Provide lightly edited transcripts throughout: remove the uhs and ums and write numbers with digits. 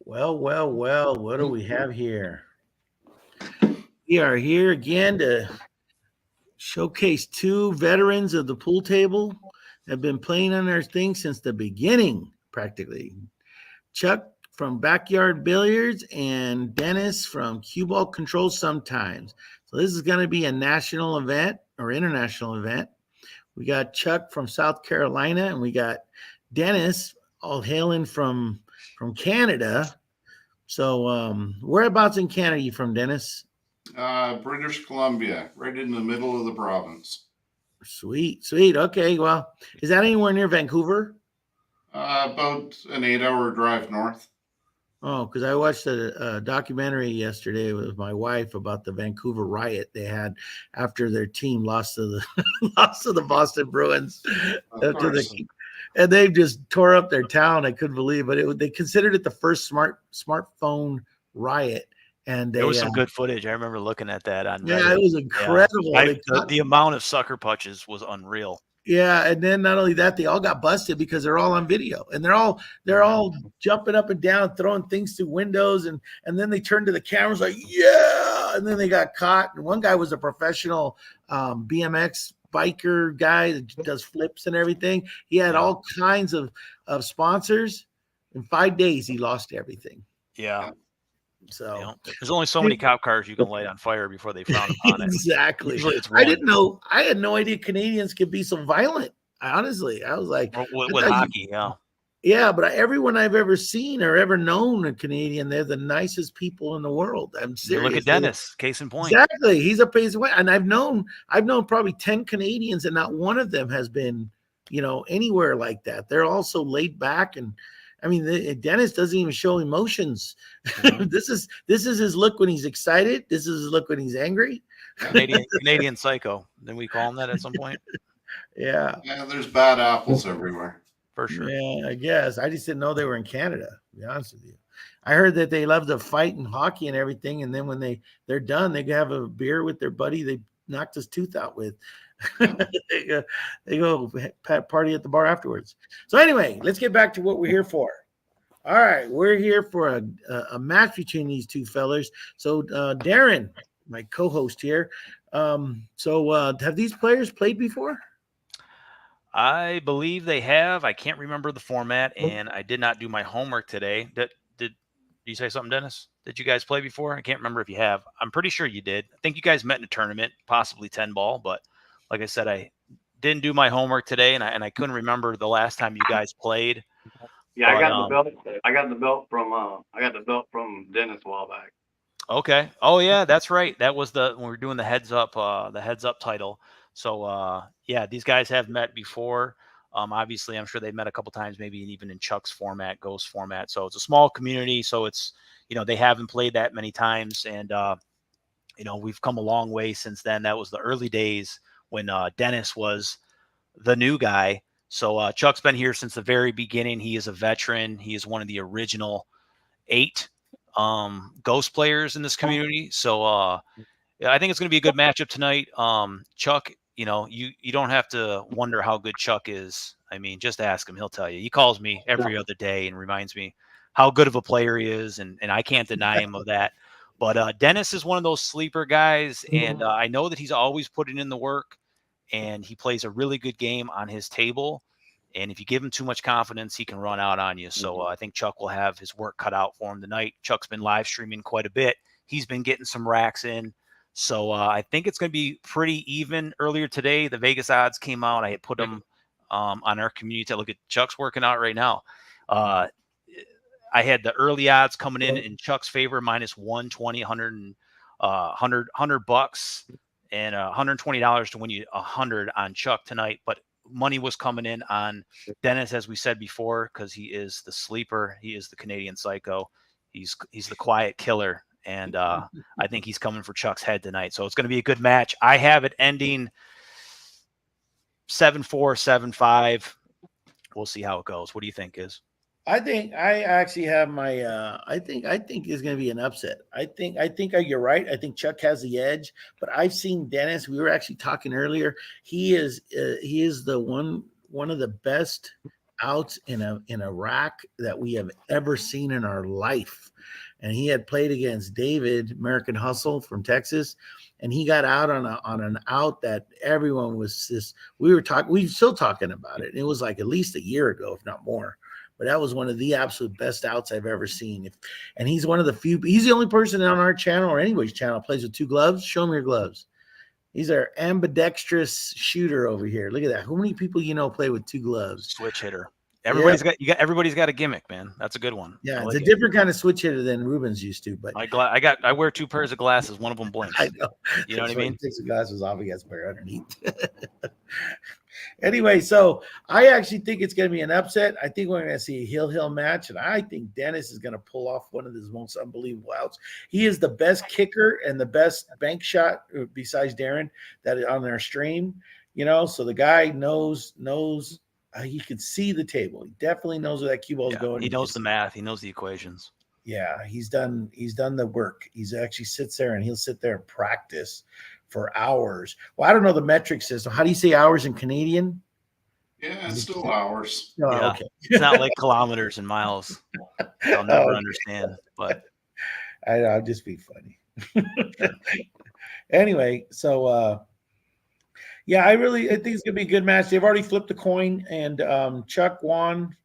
Well. What do we have here? We are here again to showcase two veterans of the pool table that have been playing on their thing since the beginning, practically. Chuck from Backyard Billiards and Dennis from Cue Ball Control sometimes. So this is going to be a national event or international event. We got Chuck from South Carolina and we got Dennis all hailing from Canada. So whereabouts in Canada are you from, Dennis? British Columbia, right in the middle of the province. Sweet. Okay, well, is that anywhere near Vancouver? About an 8-hour drive north. Oh, because I watched a documentary yesterday with my wife about the Vancouver riot they had after their team lost to the lost to the Boston Bruins. And they just tore up their town. I couldn't believe it. They considered it the first smartphone riot. And there was some good footage. I remember looking at that on Reddit. It was incredible. Yeah. The amount of sucker punches was unreal. Yeah, and then not only that, they all got busted because they're all on video, and they're all jumping up and down, throwing things through windows, and then they turned to the cameras like, yeah, and then they got caught. And one guy was a professional BMX biker guy that does flips and everything. He had all kinds of sponsors. In 5 days, he lost everything. Yeah. So there's only so many cop cars you can light on fire before they frown upon it. Exactly. I didn't know. I had no idea Canadians could be so violent. I was like, with hockey, yeah. But everyone I've ever seen or ever known a Canadian, they're the nicest people in the world. I'm serious. Look at Dennis, case in point. Exactly. He's a case in point. And I've known probably 10 Canadians, and not one of them has been, anywhere like that. They're all so laid back and. I mean, Dennis doesn't even show emotions. Mm-hmm. This is his look when he's excited. This is his look when he's angry. Canadian psycho. Then we call him that at some point. Yeah. Yeah, there's bad apples everywhere. For sure. Yeah, I guess. I just didn't know they were in Canada, to be honest with you. I heard that they love to fight and hockey and everything, and then when they're done, they have a beer with their buddy they knocked his tooth out with. they go party at the bar afterwards. So anyway, let's get back to what we're here for. All right, we're here for a match between these two fellers. So Darren, my co-host here. Have these players played before? I believe they have. I can't remember the format, and I did not do my homework today. Did you say something, Dennis? Did you guys play before? I can't remember if you have. I'm pretty sure you did. I think you guys met in a tournament, possibly 10 ball, but like I said, I didn't do my homework today, and I couldn't remember the last time you guys played. Yeah, I got the belt. I got the belt from Dennis a while back. Okay. Oh yeah, that's right. That was when we were doing the heads up title. So yeah, these guys have met before. Obviously, I'm sure they've met a couple times, maybe even in Chuck's format, Ghost format. So it's a small community. So it's they haven't played that many times, and we've come a long way since then. That was the early days when Dennis was the new guy. So Chuck's been here since the very beginning. He is a veteran. He is one of the original 8 Ghost players in this community. So I think it's going to be a good matchup tonight. Chuck, you don't have to wonder how good Chuck is. I mean, just ask him. He'll tell you. He calls me every other day and reminds me how good of a player he is, and I can't deny him of that. But Dennis is one of those sleeper guys, and I know that he's always putting in the work, and he plays a really good game on his table. And if you give him too much confidence, he can run out on you. So I think Chuck will have his work cut out for him tonight. Chuck's been live streaming quite a bit. He's been getting some racks in. So I think it's going to be pretty even. Earlier today, the Vegas odds came out. I had put them on our community. Look at Chuck's working out right now. I had the early odds coming in Chuck's favor, minus 120, $100 and $120 to win you 100 on Chuck tonight. But money was coming in on Dennis, as we said before, because he is the sleeper. He is the Canadian psycho. He's the quiet killer. And I think he's coming for Chuck's head tonight. So it's going to be a good match. I have it ending 7-4, 7-5. We'll see how it goes. What do you think, Is? I think I actually have my I think it's going to be an upset. I think you're right. I think Chuck has the edge, but I've seen Dennis. We were actually talking earlier. He is the one of the best outs in a rack that we have ever seen in our life. And he had played against David, American Hustle from Texas, and he got out on an out that everyone was just, we were still talking about it. It was like at least a year ago, if not more. But that was one of the absolute best outs I've ever seen. And he's one of the few, he's the only person on our channel or anybody's channel plays with 2 gloves. Show me your gloves. He's our ambidextrous shooter over here. Look at that. How many people play with 2 gloves? Switch hitter. Everybody's Everybody's got a gimmick, man. That's a good one. Yeah, it's a different kind of switch hitter than Ruben's used to. But I wear 2 pairs of glasses. One of them blinks. I know. You know what I mean? He takes the glasses off. He has a pair underneath. Anyway, so I actually think it's going to be an upset. I think we're going to see a heel match, and I think Dennis is going to pull off one of his most unbelievable outs. He is the best kicker and the best bank shot besides Darren that on our stream. So the guy knows. He can see the table. He definitely knows where that cue ball is going. He knows the math. He knows the equations. Yeah, he's done the work. He's actually sits there and he'll sit there and practice for hours. Well, I don't know the metric system. How do you say hours in Canadian? Yeah, it's still hours. Oh, yeah. Okay. It's not like kilometers and miles. I'll never understand. But I'll just be funny. Anyway, so yeah, I think it's gonna be a good match. They've already flipped the coin, and Chuck won.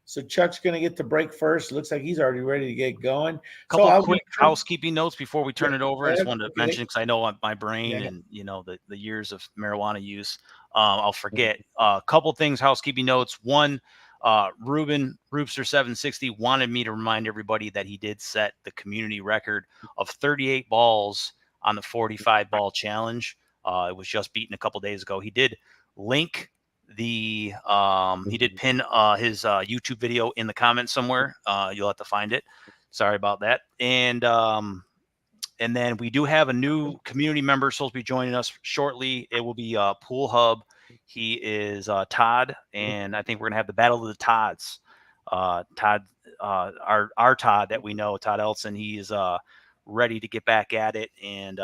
So Chuck's going to get the break first. Looks like he's already ready to get going. Couple of quick housekeeping notes before we turn it over. I just wanted to mention, because I know my brain and the years of marijuana use, I'll forget. A couple things, housekeeping notes. One, Ruben Roopster 760 wanted me to remind everybody that he did set the community record of 38 balls on the 45 ball challenge. It was just beaten a couple days ago. He did link he did pin his YouTube video in the comments somewhere. You'll have to find it. Sorry about that. And then we do have a new community member supposed to be joining us shortly. It will be Pool Hub. He is Todd, and I think we're gonna have the Battle of the Todds. Todd, our Todd that we know, Todd Elson. He is ready to get back at it and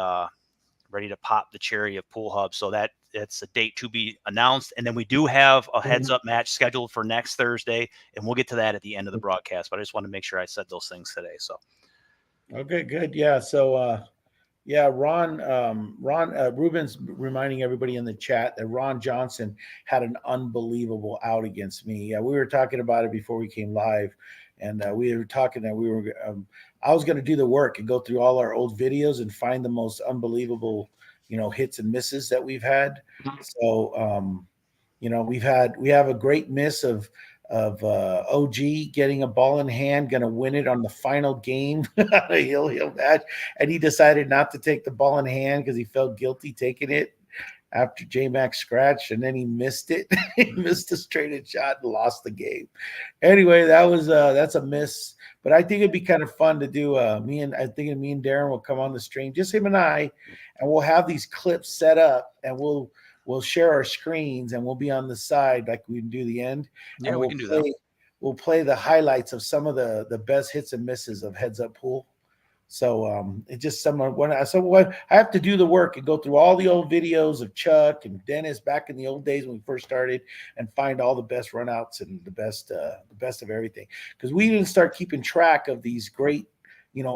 ready to pop the cherry of Pool Hub. So it's a date to be announced. And then we do have a heads up match scheduled for next Thursday, and we'll get to that at the end of the broadcast. But I just want to make sure I said those things today. So, okay, good. Yeah. So, Ron Ruben's reminding everybody in the chat that Ron Johnson had an unbelievable out against me. Yeah, we were talking about it before we came live, and we were talking that I was going to do the work and go through all our old videos and find the most unbelievable, hits and misses that we've had. So, we have a great miss of OG getting a ball in hand, going to win it on the final game, a heel match, and he decided not to take the ball in hand because he felt guilty taking it after J-Mac scratched, and then he missed it. He missed a straight shot and lost the game. Anyway, that's a miss. But I think it'd be kind of fun to do. Me and Darren will come on the stream, just him and I, and we'll have these clips set up, and we'll share our screens, and we'll be on the side like we can do the end. Yeah, and we can do that. We'll play the highlights of some of the best hits and misses of Heads Up Pool. So it's just someone I have to do the work and go through all the old videos of Chuck and Dennis back in the old days when we first started and find all the best runouts and the best of everything, because we didn't start keeping track of these great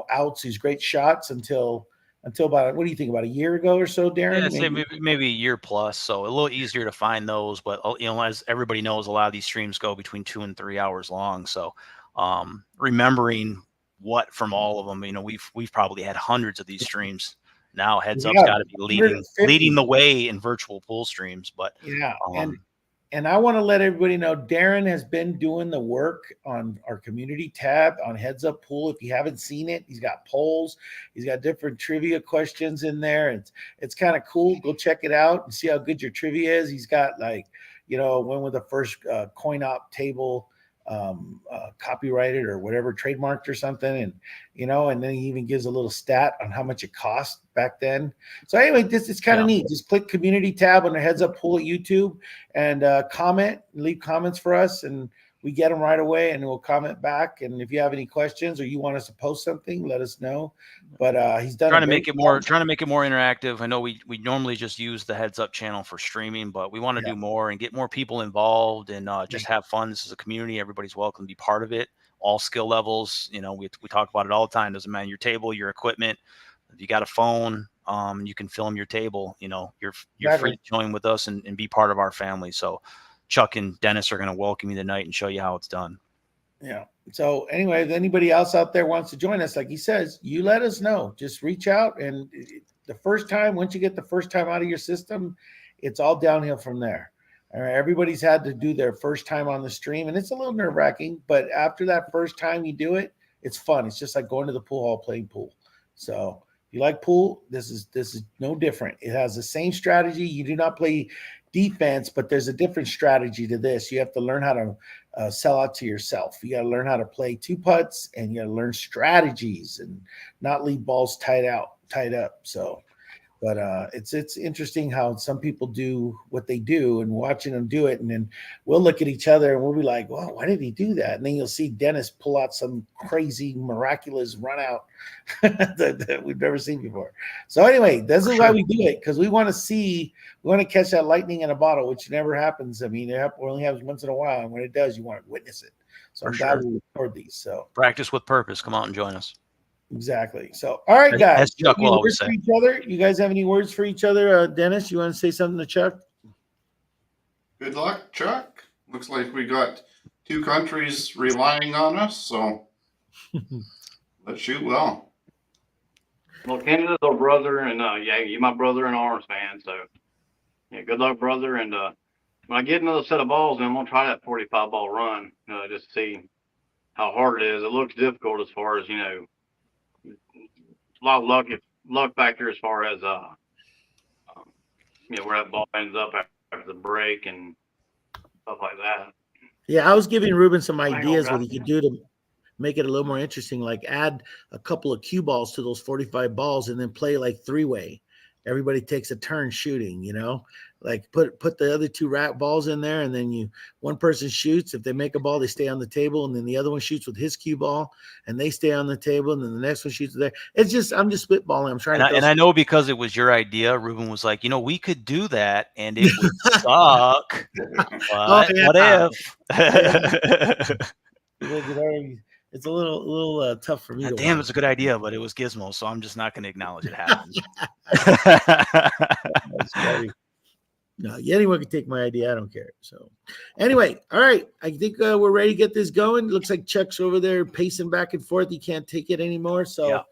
outs, these great shots until about, what do you think, about a year ago or so, Darren? Yeah, maybe a year plus, so a little easier to find those. But as everybody knows, a lot of these streams go between 2 and 3 hours long. So remembering what from all of them, we've probably had hundreds of these streams now. Heads Up's got to be leading the way in virtual pool streams. But yeah, and I want to let everybody know Darren has been doing the work on our community tab on Heads Up Pool. If you haven't seen it, he's got polls, he's got different trivia questions in there. It's kind of cool. Go check it out and see how good your trivia is. He's got when with the first coin op table copyrighted or whatever, trademarked or something, and then he even gives a little stat on how much it cost back then. So anyway, it's kind of neat. Just click community tab on the Heads Up Pool at YouTube and leave comments for us, and we get them right away, and we'll comment back. And if you have any questions or you want us to post something, let us know. But he's done trying to make it more interactive. I know we normally just use the heads up channel for streaming, but we want to do more and get more people involved and just have fun. This is a community. Everybody's welcome to be part of it. All skill levels. You know, we talk about it all the time. Doesn't matter your table, your equipment. If you got a phone, you can film your table. You know, you're free to join with us and be part of our family. So Chuck and Dennis are going to welcome you tonight and show you how it's done. Yeah. So anyway, if anybody else out there wants to join us, like he says, you let us know. Just reach out, and the first time, once you get the first time out of your system, it's all downhill from there. All right, everybody's had to do their first time on the stream, and it's a little nerve-wracking, but after that first time you do it, it's fun. It's just like going to the pool hall playing pool. So if you like pool, this is no different. It has the same strategy. You do not play defense, but there's a different strategy to this. You have to learn how to sell out to yourself. You got to learn how to play two putts, and you got to learn strategies and not leave balls tied up. So, but it's interesting how some people do what they do, and watching them do it, and then we'll look at each other and we'll be like, "Well, why did he do that?" And then you'll see Dennis pull out some crazy, miraculous run out that we've never seen before. So anyway, this is why we do it, because we want to catch that lightning in a bottle, which never happens. I mean, it only happens once in a while, and when it does, you want to witness it. So I'm glad we record these. So practice with purpose. Come out and join us. Exactly. So, all right, guys. As Chuck will always say. Each other. You guys have any words for each other? Dennis, you want to say something to Chuck? Good luck, Chuck. Looks like we got two countries relying on us, so let's shoot well. Well, Canada's our brother, and you're my brother in arms, man. So, yeah, good luck, brother. And when I get another set of balls, then I'm gonna try that 45 ball run, just to see how hard it is. It looks difficult as far as a lot of luck factor as far as where that ball ends up after the break and stuff like that. Yeah, I was giving Ruben some ideas what he could do to make it a little more interesting, like add a couple of cue balls to those 45 balls and then play like three-way. Everybody takes a turn shooting, like put the other two rat balls in there, and then one person shoots. If they make a ball, they stay on the table, and then the other one shoots with his cue ball, and they stay on the table, and then the next one shoots there. I'm just spitballing. I'm trying and I know because it was your idea, Ruben was like, we could do that, and it would suck. What if? It's a little tough for me. Damn, it's a good idea, but it was Gizmo, so I'm just not going to acknowledge it happened. That's funny. No, anyone can take my idea. I don't care. So, anyway, all right. I think we're ready to get this going. It looks like Chuck's over there pacing back and forth. He can't take it anymore. So,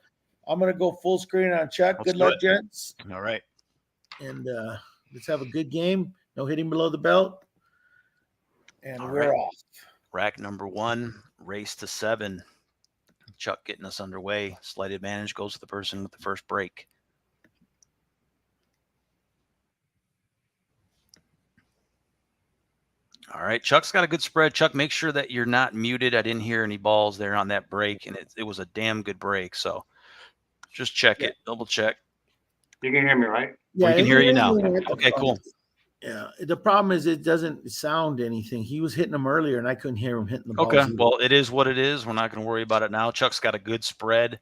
I'm going to go full screen on Chuck. Good luck, gents. All right. And let's have a good game. No hitting below the belt. And we're off. Rack number 1, race to 7. Chuck getting us underway. Slight advantage goes to the person with the first break. All right, Chuck's got a good spread. Chuck, make sure that you're not muted. I didn't hear any balls there on that break, and it was a damn good break. So just check it, double check. You can hear me, right? Yeah, we can hear you now. Okay, cool. Yeah, the problem is it doesn't sound anything. He was hitting them earlier, and I couldn't hear him hitting the balls. Okay, well, it is what it is. We're not going to worry about it now. Chuck's got a good spread,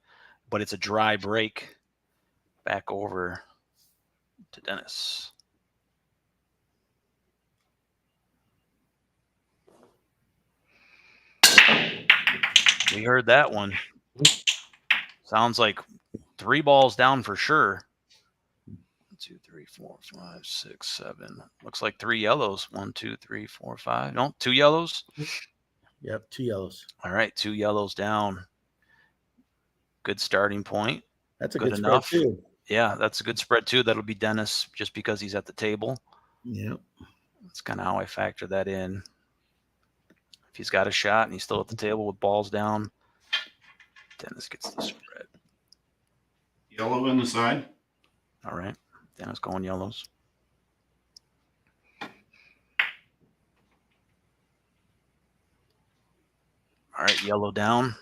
but it's a dry break. Back over to Dennis. We heard that one. Sounds like 3 balls down for sure. 2, 3, 4, 5, 6, 7. Looks like 3 yellows. 1, 2, 3, 4, 5. No, 2 yellows. Yep, 2 yellows. All right, 2 yellows down. Good starting point. That's a good spread too. Yeah, that's a good spread too. That'll be Dennis just because he's at the table. Yep. That's kind of how I factor that in. If he's got a shot and he's still at the table with balls down, Dennis gets the spread. Yellow in the side. All right. Dennis going yellows. All right, yellow down.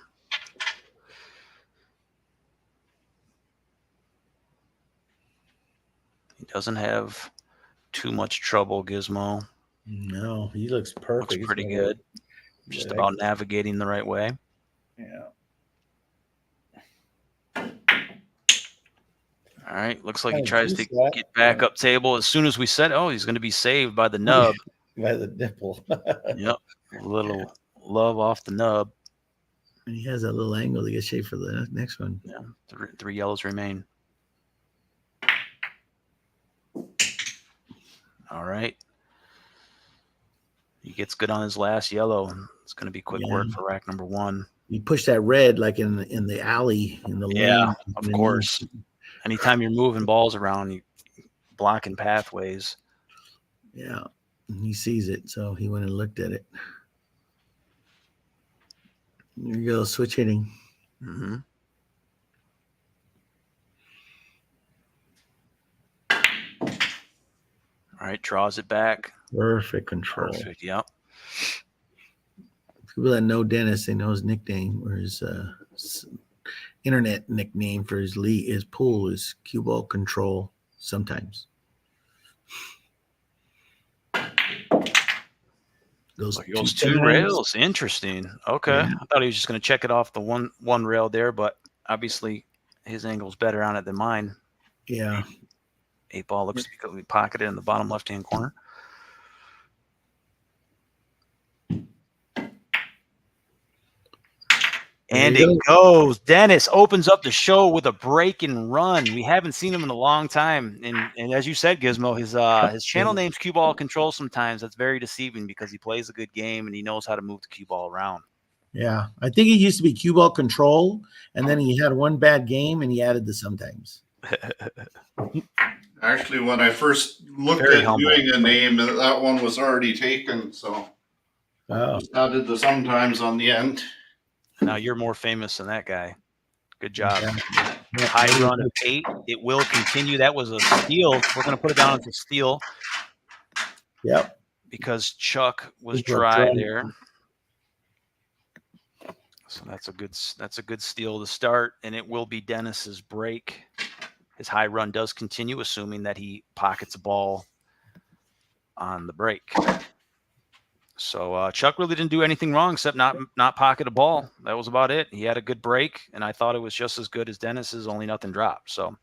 He doesn't have too much trouble, Gizmo. No, he looks perfect. Looks pretty good. Just Yeah, about navigating the right way. Yeah. All right. Looks like he Kinda tries to juice that. get back up table. As soon as we said, oh, he's going to be saved by the nub. By the nipple. Yep. A little love off the nub. And he has that little angle to get shaped for the next one. Yeah. Three yellows remain. All right. He gets good on his last yellow. It's going to be quick work for rack number 1. You push that red like in the alley, in the lane. Of course. Anytime you're moving balls around, you blocking pathways. Yeah. And he sees it, so he went and looked at it. There you go, switch hitting. Mm-hmm. All right, draws it back. Perfect control. Perfect, yep. People that know Dennis, they know his nickname or his internet nickname for his pool is cue ball control sometimes. Those two rails. Interesting. Okay. Yeah. I thought he was just going to check it off the one rail there, but obviously his angle's better on it than mine. Yeah. 8 ball looks to be pocketed in the bottom left-hand corner. And it goes. Dennis opens up the show with a break and run. We haven't seen him in a long time. And as you said, Gizmo, his channel name's Cue Ball Control sometimes. That's very deceiving because he plays a good game and he knows how to move the cue ball around. Yeah. I think it used to be cue ball control, and then he had one bad game and he added the sometimes. Actually, when I first looked at doing a name, that one was already taken, so I just added the sometimes on the end. Now you're more famous than that guy. Good job. Yeah. High run of 8. It will continue. That was a steal. We're going to put it down as a steal. Yep. Because Chuck was dry there. So that's a good steal to start, and it will be Dennis's break. His high run does continue, assuming that he pockets a ball on the break. So Chuck really didn't do anything wrong except not pocket a ball. That was about it. He had a good break, and I thought it was just as good as Dennis's, only nothing dropped. So,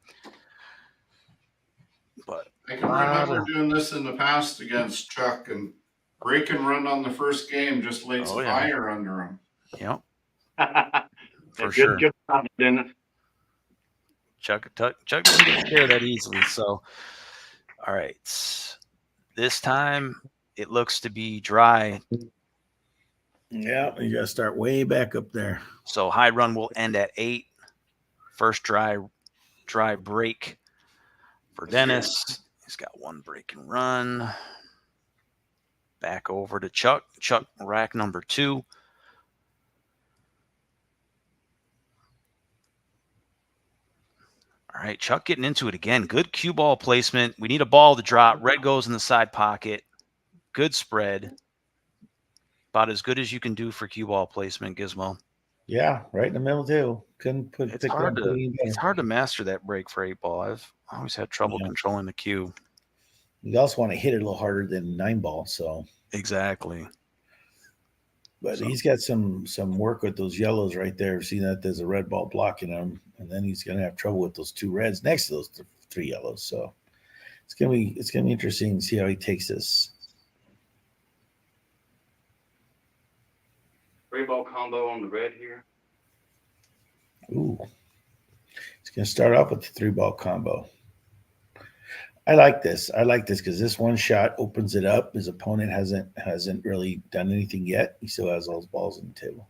but I can remember doing this in the past against Chuck, and break and run on the first game just laid some fire under him. Yep. For sure. Good job, Dennis. Chuck doesn't get scared that easily. So, all right. This time it looks to be dry. Yeah, you got to start way back up there. So high run will end at 8. First dry break for Dennis. He's got one break and run. Back over to Chuck. Chuck, rack number 2. All right, Chuck getting into it again. Good cue ball placement. We need a ball to drop. Red goes in the side pocket. Good spread. About as good as you can do for cue ball placement, Gizmo. Yeah, right in the middle too. Couldn't put. It's hard to master that break for 8 ball. I've always had trouble controlling the cue. You also want to hit it a little harder than 9 ball. So exactly. But he's got some work with those yellows right there. See that there's a red ball blocking him, and then he's going to have trouble with those 2 reds next to those 3 yellows. So it's gonna be interesting to see how he takes this. 3-ball combo on the red here. Ooh, he's going to start off with the 3-ball combo. I like this because this one shot opens it up. His opponent hasn't really done anything yet. He still has all his balls on the table.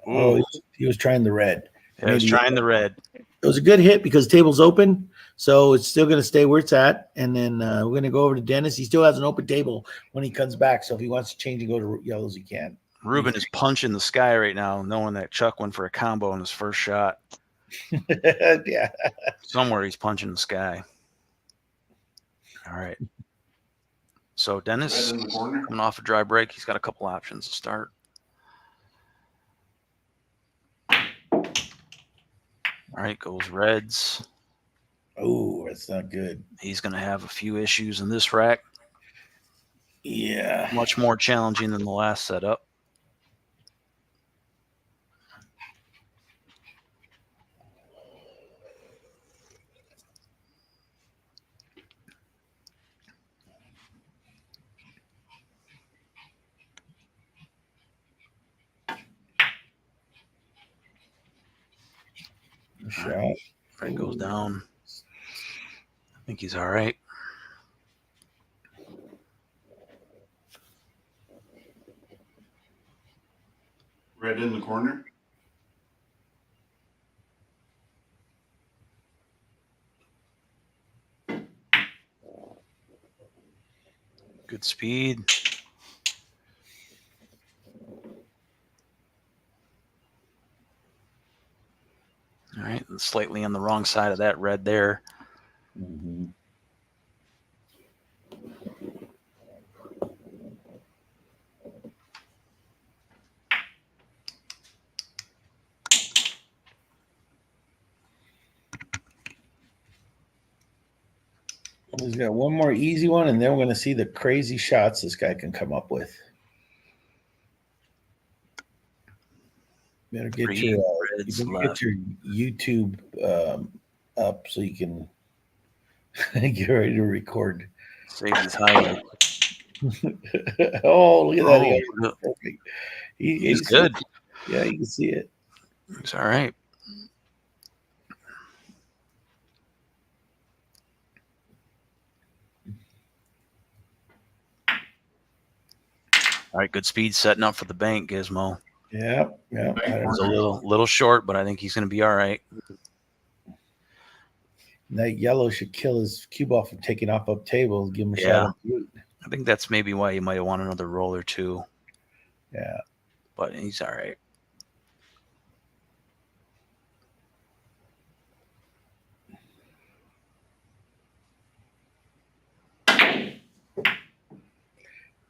Ooh. Oh, he was trying the red. Yeah, he was trying the red. It was a good hit because the table's open, so it's still going to stay where it's at. And then we're going to go over to Dennis. He still has an open table when he comes back, so if he wants to change and go to yellows, he can. Ruben is punching the sky right now, knowing that Chuck went for a combo on his first shot. Yeah. Somewhere he's punching the sky. All right. So Dennis coming off a dry break. He's got a couple options to start. All right, goes reds. Oh, that's not good. He's going to have a few issues in this rack. Yeah. Much more challenging than the last setup. Shot. Fred goes Ooh. down. I think he's all right. Red in the corner. Good speed. All right, slightly on the wrong side of that red there. Mm-hmm. He's got one more easy one, and then we're going to see the crazy shots this guy can come up with. Better get Three reds get left. your YouTube up so you can get ready to record. Save these highlights. Oh, look at that! He Oh, got it perfect. he's good. Yeah, you can see it. He's all right. All right, good speed setting up for the bank, Gizmo. Yeah. He's a little short, but I think he's going to be all right. That yellow should kill his cue ball from taking off up table. Give him a Yeah. shot. I think that's maybe why you might have wanted another roll or two. Yeah. But he's all right.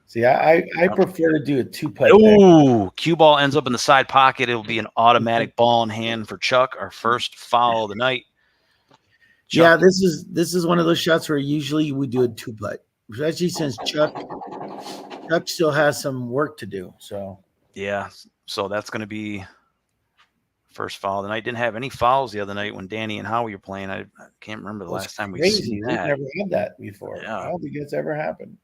See, I prefer to do a two-putt. Ooh, cue ball ends up in the side pocket. It'll be an automatic ball in hand for Chuck. Our first foul of the night. Chuck, Yeah, this is one of those shots where usually we do a two-putt, especially since Chuck still has some work to do. So yeah, so that's going to be first foul of the night. Didn't have any fouls the other night when Danny and Howie were playing. I can't remember the last time we've seen We've that. never had that before. Yeah. I don't think it's ever happened.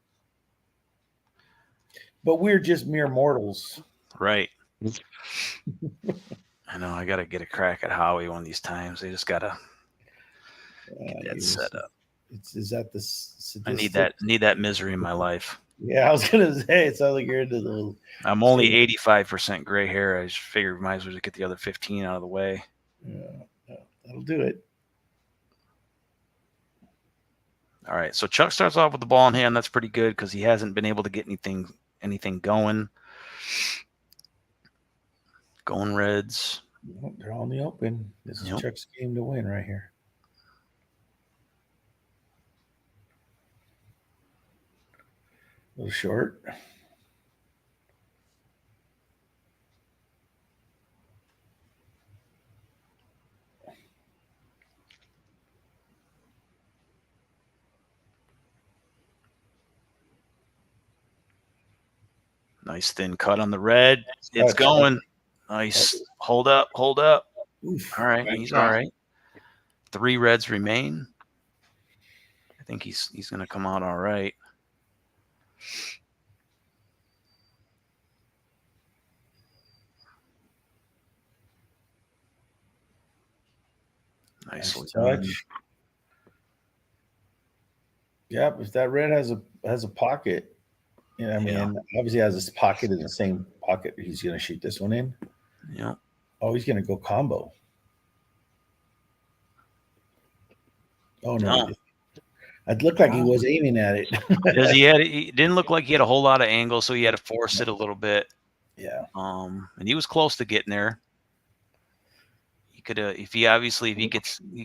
But we're just mere mortals. Right. I know. I got to get a crack at Howie one of these times. They just got to get that set up. Is that the sadistic? I need that misery in my life. Yeah, I was gonna say it sounds like you're into the little. I'm only 85% gray hair. I just figured we might as well just get the other 15 out of the way. Yeah, that'll do it. All right. So Chuck starts off with the ball in hand. That's pretty good because he hasn't been able to get anything going. Going Reds. Well, they're all in the open. This is Yep. Chuck's game to win right here. A little short. Nice thin cut on the red. It's Touch. going. Nice. Hold up. Oof. All right. Nice He's shot. all right. 3 reds remain. I think he's going to come out all right. Nicely done. touch. Yep, if that red has a pocket, you know, I mean, Yeah. obviously has this pocket in the same pocket he's going to shoot this one in. Yeah. Oh, he's going to go combo. Oh no! No. It looked like he was aiming at it. Because he didn't look like he had a whole lot of angle, so he had to force it a little bit. Yeah. And he was close to getting there. He could have, if he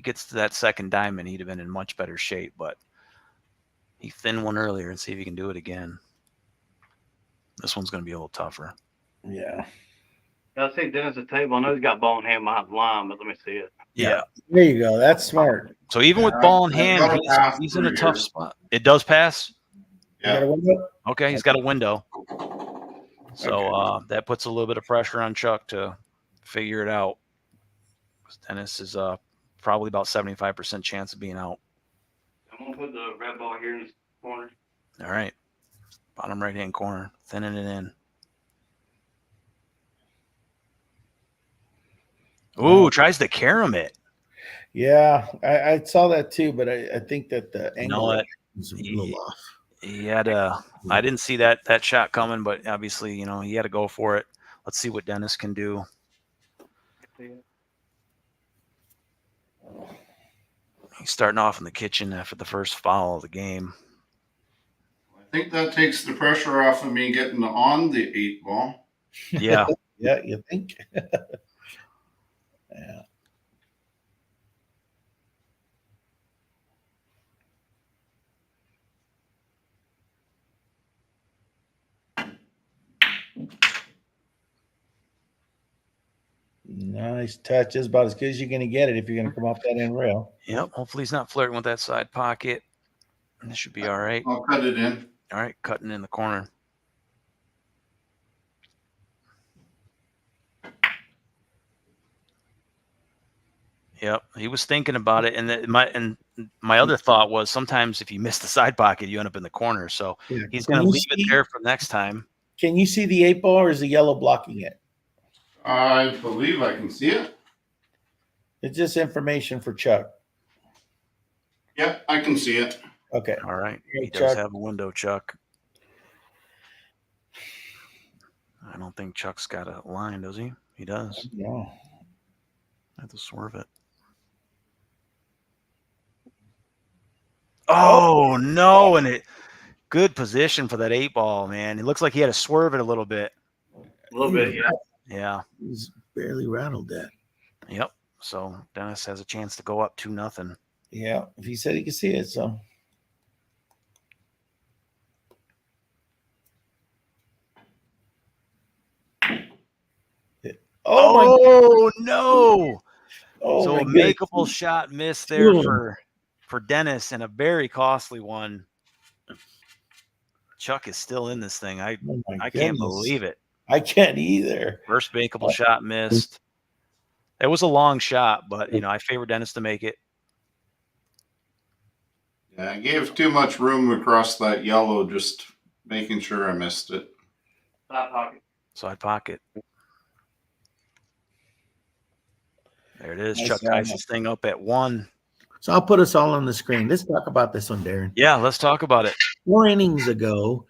gets to that second diamond, he'd have been in much better shape. But he thinned one earlier, and see if he can do it again. This one's going to be a little tougher. Yeah. I see Dennis at the table. I know he's got ball in hand behind the line, but let me see it. Yeah. There you go. That's smart. So even with Yeah, ball in it's hand, gotta pass he's in a through tough here. spot. It does pass. You got a Yeah. window? Okay, he's got a window. So that puts a little bit of pressure on Chuck to figure it out. Dennis is probably about 75% chance of being out. I'm gonna put the red ball here in this corner. All right. Bottom right-hand corner, thinning it in. Ooh, tries to carom it. Yeah, I saw that too, but I think that the You know angle what? is a little off. He had I didn't see that shot coming, but obviously, you know, he had to go for it. Let's see what Dennis can do. He's starting off in the kitchen after the first foul of the game. I think that takes the pressure off of me getting on the 8-ball. Yeah. Yeah, you think? Yeah. Nice touch. That's about as good as you're going to get it if you're going to come off that end rail. Yep. Hopefully he's not flirting with that side pocket. This should be all right. I'll cut it in. All right, cutting in the corner. Yep, he was thinking about it, and my other thought was sometimes if you miss the side pocket, you end up in the corner. So Yeah. he's going to leave it there for next time. Can you see the 8-ball, or is the yellow blocking it? I believe I can see it. It's just information for Chuck. Yeah, I can see it. Okay. All right, Hey, he does Chuck. have a window, Chuck. I don't think Chuck's got a line, does he? He does. No. I have to swerve it. Oh no! And good position for that 8-ball, man. It looks like he had to swerve it a little bit. A little bit, yeah. Yeah. He's barely rattled that. Yep. So Dennis has a chance to go up 2-0. Yeah, if he said he could see it, so. Oh no! Oh, So my a goodness. makeable shot missed there Boom. for Dennis, and a very costly one. Chuck is still in this thing. I Oh my can't goodness. believe it. I can't either. First makeable shot missed. It was a long shot, but you know, I favor Dennis to make it. Yeah, I gave too much room across that yellow, just making sure I missed it. Side pocket. Side pocket. There it is. Nice Chuck job. ties this thing up at 1. So I'll put us all on the screen. Let's talk about this one, Darren. Yeah, let's talk about it. 4 innings ago,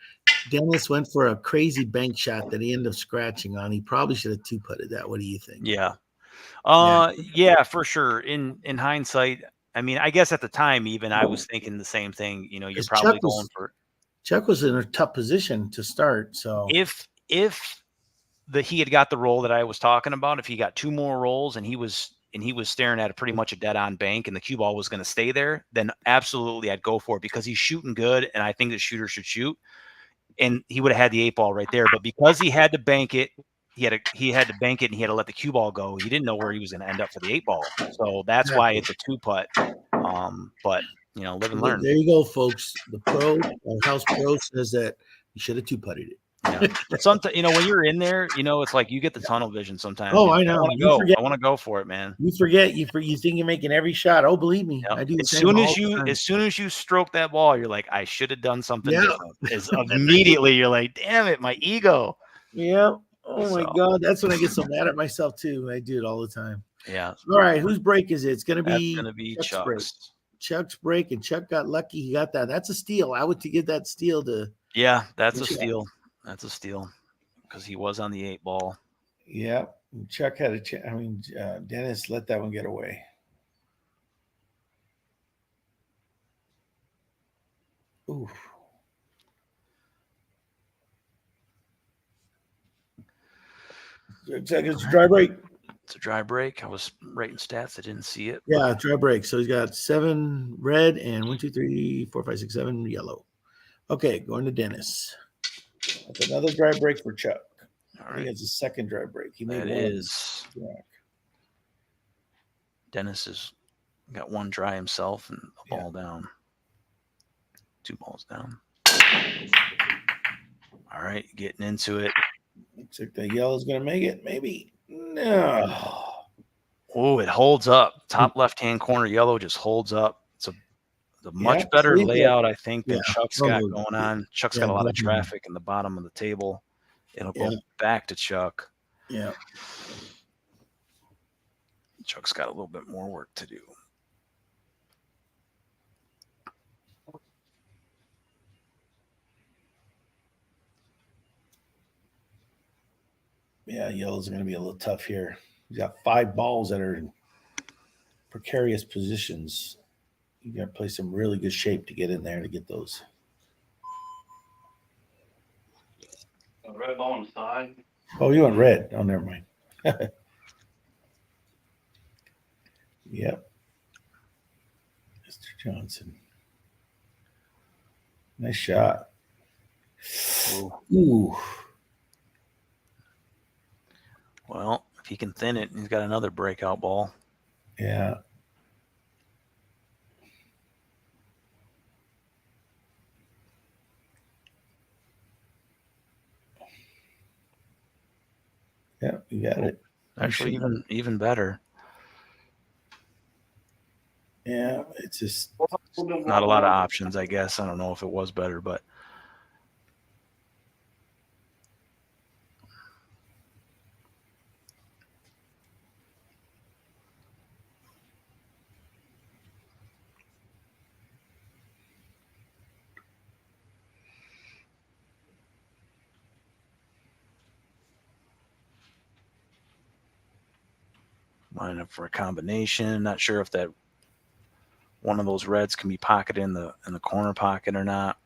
Dennis went for a crazy bank shot that he ended up scratching on. He probably should have 2-putted that. What do you think? Yeah. Yeah, for sure. In hindsight, I mean, I guess at the time even I was thinking the same thing. You know, you're 'Cause probably going for Chuck was in a tough position to start. So if he had got the roll that I was talking about, if he got 2 more rolls and he was staring at pretty much a dead on bank and the cue ball was going to stay there, then absolutely I'd go for it because he's shooting good and I think the shooter should shoot. And he would have had the 8-ball right there, but because he had to bank it, he had to bank it and he had to let the cue ball go. He didn't know where he was going to end up for the 8-ball, so that's why it's a 2-putt. But you know, live and learn. there you go, folks. The pro, house pro, says that you should have 2-putted it. Yeah. But sometimes, you know, when you're in there, you know, it's like you get the tunnel vision sometimes. Oh, I I know. I want to go for it, man. You forget. You think you're making every shot. Oh, believe me, Yep. I do. As soon as you stroke that ball, you're like, I should have done something different. Immediately you're like, damn it, my ego. Yeah. Oh my God, that's when I get so mad at myself too. I do it all the time. Yeah. All right, whose break is it? It's gonna be Chuck's. break. Chuck's break, and Chuck got lucky. He got that. That's a steal. I would give that steal to. Yeah, that's a steal. That's a steal because he was on the 8-ball. Yeah, Chuck had a chance. I mean, Dennis let that one get away. Oof. It's a dry break. It's a dry break. I was writing stats. I didn't see it. Yeah, dry break. So he's got 7 red and 1, 2, 3, 4, 5, 6, 7 yellow. Okay, going to Dennis. That's another dry break for Chuck. All I think right. it's a second dry break. He made That one. is. Dennis has got 1 dry himself and a ball down. 2 balls down. All right, getting into it. Looks like the yellow's going to make it. Maybe. No. Oh, it holds up. Top left-hand corner yellow just holds up. It's a much Yeah, better see, layout, I think, than yeah. Chuck's got Oh, going on. Chuck's yeah, got a lot of definitely. traffic in the bottom of the table. It'll go Yeah. back to Chuck. Yeah. Chuck's got a little bit more work to do. Yeah, yellow's going to be a little tough here. He's got 5 balls that are in precarious positions. You got to play some really good shape to get in there to get those. A red ball on the side. Oh, you went red. Oh, never mind. Yep. Mr. Johnson. Nice shot. Ooh. Well, if he can thin it, he's got another breakout ball. Yeah. Yeah, you got it. Actually, even better. Yeah, it's just Not a lot of options, I guess. I don't know if it was better, but lining up for a combination. Not sure if that one of those reds can be pocketed in the corner pocket or not.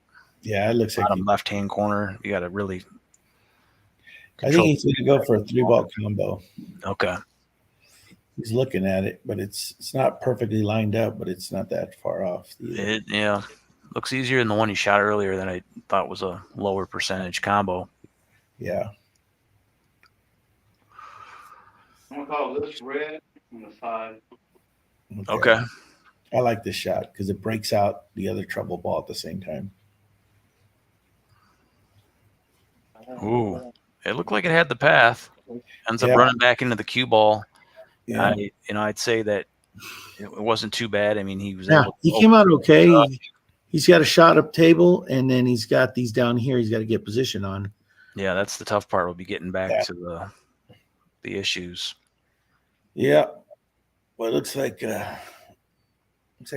yeah, it looks like Bottom left-hand corner. You got to really. I think he's going to go for a 3-ball combo. Okay. He's looking at it, but it's not perfectly lined up, but it's not that far off. It looks easier than the one he shot earlier that I thought was a lower percentage combo. Yeah. I'm gonna call this red on the side. Okay. I like this shot because it breaks out the other trouble ball at the same time. Ooh, it looked like it had the path. Ends up Yeah. running back into the cue ball. Yeah. I'd say that it wasn't too bad. I mean, he was Yeah, able to he came out okay. He's got a shot up table, and then he's got these down here. He's got to get position on. Yeah, that's the tough part. Will be getting back to the issues. Yeah. Well, it looks like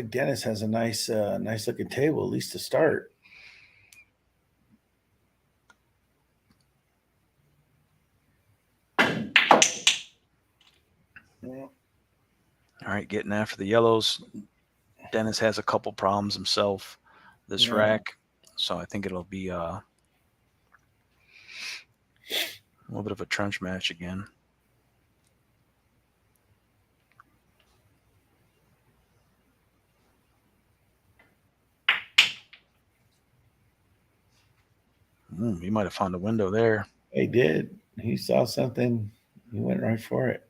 Dennis has a nice looking table, at least to start. All right, getting after the yellows. Dennis has a couple problems himself this rack, so I think it'll be a little bit of a trench match again. He might have found a window there. He did. He saw something. He went right for it.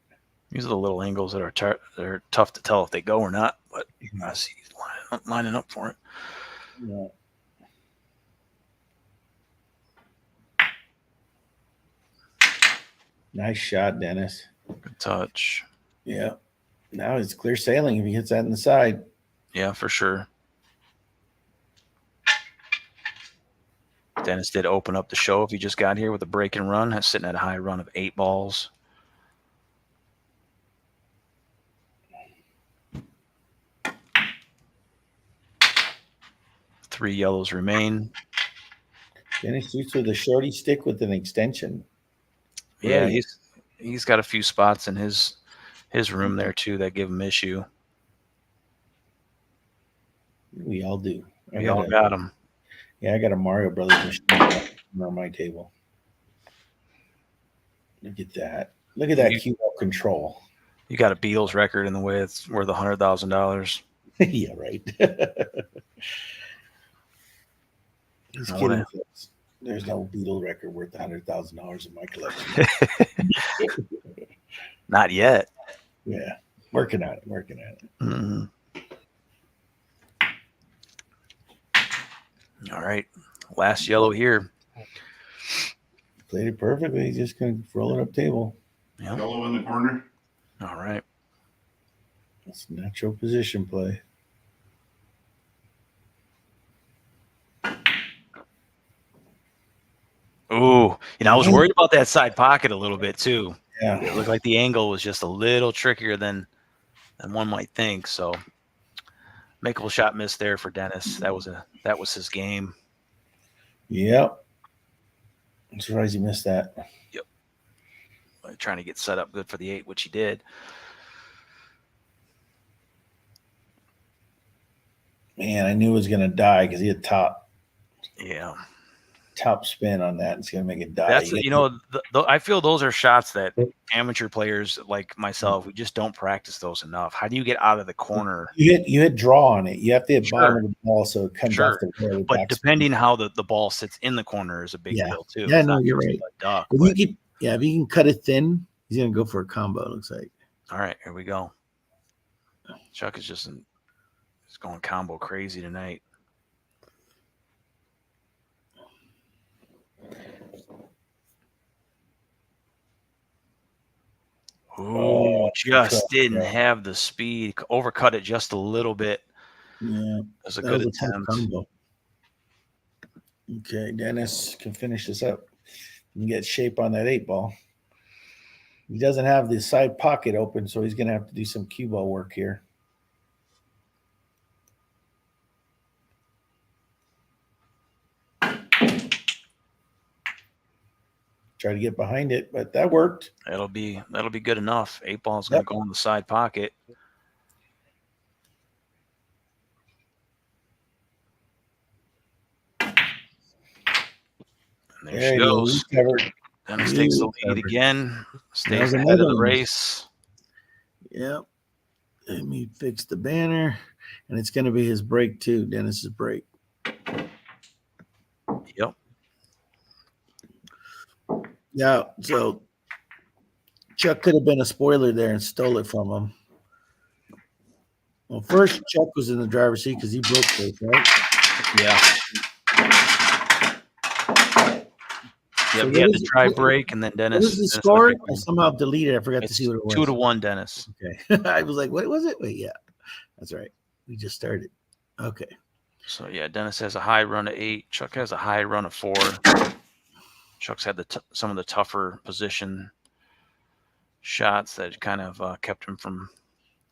These are the little angles that are they're tough to tell if they go or not, but I see he's lining up for it. Yeah. Nice shot, Dennis. Good touch. Yeah. Now it's clear sailing if he hits that in the side. Yeah, for sure. Dennis did open up the show if he just got here with a break and run, sitting at a high run of 8 balls. Three yellows remain. Dennis shoots with a shorty stick with an extension. Yeah, he's got a few spots in his room there too that give him issue. We all do. We all got him. Yeah, I got a Mario Brothers machine on my table. Look at that. Look at that cue ball control. You got a Beatles record in the way it's worth $100,000. Yeah, right. He's kidding. There's no Beatle record worth $100,000 in my collection. Not yet. Yeah, working on it. Mm-hmm. All right, Last yellow here. Played it perfectly. He's just going to roll it up table. Yeah. Yellow in the corner. All right. It's natural position play. Ooh, I was worried about that side pocket a little bit too. Yeah. It looked like the angle was just a little trickier than one might think. So, makeable shot missed there for Dennis. That was his game. Yep. I'm surprised he missed that. Yep. Trying to get set up good for the 8, which he did. Man, I knew it was going to die because he had top spin on that. It's going to make it die. That's I feel those are shots that amateur players like myself, we just don't practice those enough. How do you get out of the corner? You hit draw on it. You have to hit bottom of the ball so it comes off the rail. But depending how the ball sits in the corner is a big deal too. Yeah, no, you're right. Duck, if you can cut it thin, he's going to go for a combo, it looks like. All right, here we go. Chuck is just going combo crazy tonight. Ooh, just didn't have the speed. Overcut it just a little bit. Yeah, that's a good attempt. Combo. Okay, Dennis can finish this up and get shape on that 8 ball. He doesn't have the side pocket open, so he's going to have to do some cue ball work here. Try to get behind it, but that worked. That'll be good enough. 8 ball is going to go in the side pocket. And there she goes. Dennis takes the lead again. Stays ahead of the race. Yep. Let me fix the banner. And it's going to be his break too, Dennis's break. Yep. Yeah, so Chuck could have been a spoiler there and stole it from him. Well, first Chuck was in the driver's seat because he broke this, right? Yeah. Yeah, we had the try break, and then Dennis. What was the score? I somehow deleted it. I forgot to see what it was. 2-1, Dennis. Okay. I was like, what was it? Wait, yeah. That's right. We just started. Okay. So, yeah, Dennis has a high run of 8. Chuck has a high run of 4. Chuck's had some of the tougher position shots that kind of kept him from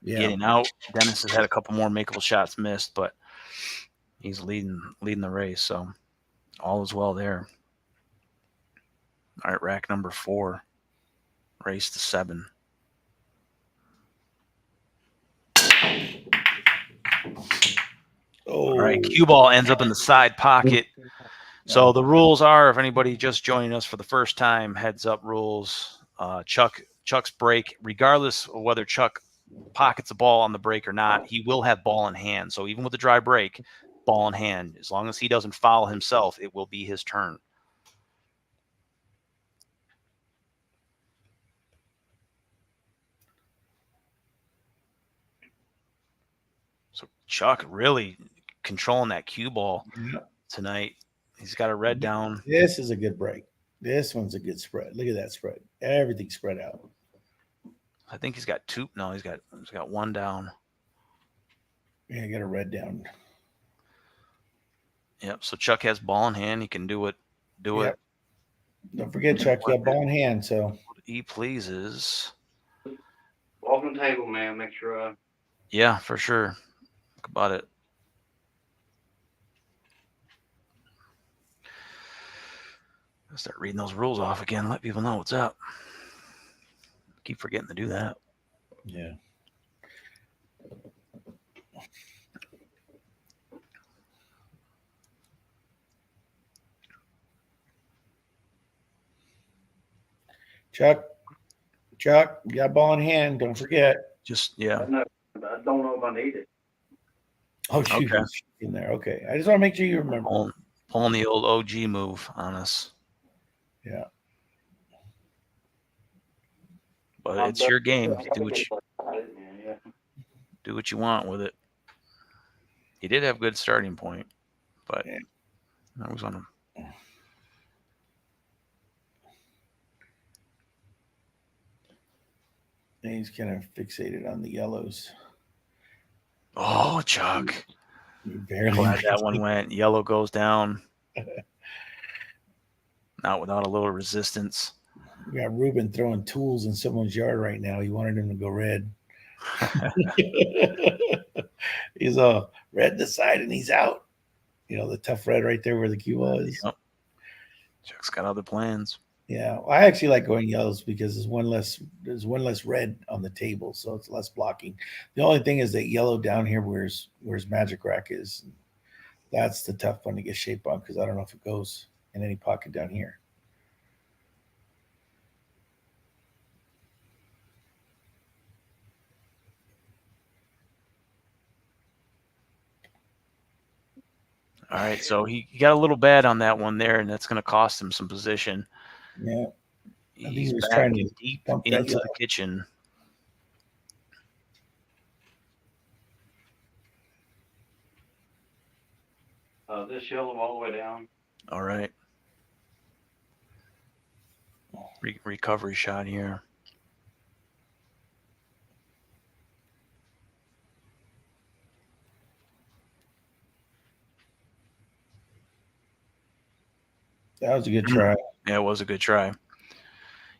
getting out. Dennis has had a couple more makeable shots missed, but he's leading the race. So all is well there. All right, rack number 4, race to 7. All right, cue ball ends up in the side pocket. So the rules are, if anybody just joining us for the first time, heads up rules. Chuck's break, regardless of whether Chuck pockets the ball on the break or not, he will have ball in hand. So even with the dry break, ball in hand. As long as he doesn't foul himself, it will be his turn. So Chuck really controlling that cue ball tonight. He's got a red down. This is a good break. This one's a good spread. Look at that spread. Everything's spread out. I think he's got 2. No, he's got 1 down. Yeah, he got a red down. Yep. So Chuck has ball in hand. He can do it. Don't forget, Chuck, you got ball in hand. So he pleases. Walk on the table, man. Make sure. Yeah, for sure. Think about it. I'll start reading those rules off again. Let people know what's up. Keep forgetting to do that. Yeah. Chuck, you got ball in hand. Don't forget. Yeah. I don't know if I need it. Oh, shoot. Okay. In there. Okay. I just want to make sure you remember. Pulling the old OG move on us. Yeah. But it's your game. Do what you want with it. He did have a good starting point, but That was on him. And he's kind of fixated on the yellows. Oh, Chuck. Barely. Glad that one went. Yellow goes down. Not without a little resistance. We got Ruben throwing tools in someone's yard right now. He wanted him to go red. He's all red the side and he's out. You know, the tough red right there where the cue was. Yep. Chuck's got other plans. Yeah, I actually like going yellows because there's one less red on the table, so it's less blocking. The only thing is that yellow down here where's Magic Rack is, that's the tough one to get shape on because I don't know if it goes in any pocket down here. All right, so he got a little bad on that one there, and that's going to cost him some position. Yeah, I think He's he was back trying to deep bump that into yellow. the kitchen. This yellow all the way down. All right. Recovery shot here. That was a good try. Yeah, it was a good try.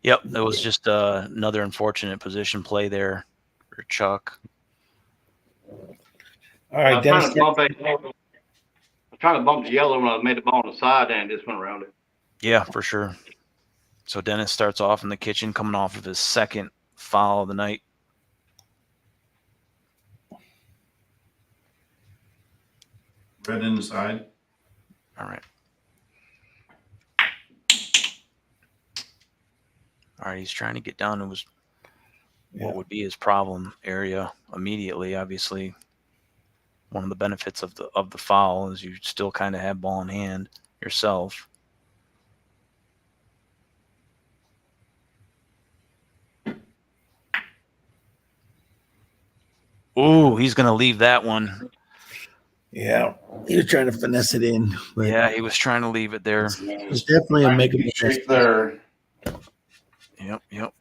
Yep, it was just another unfortunate position play there for Chuck. All right, I'm Dennis. trying to bump the yellow when I made the ball on the side and just went around it. Yeah, for sure. So Dennis starts off in the kitchen, coming off of his second foul of the night. Red inside. All right. All right, he's trying to get down to what would be his problem area immediately. Obviously, one of the benefits of the foul is you still kind of have ball in hand yourself. Ooh, he's going to leave that one. Yeah, he was trying to finesse it in. But Yeah, he was trying to leave it there. it's definitely a makeable Shake there. Yep.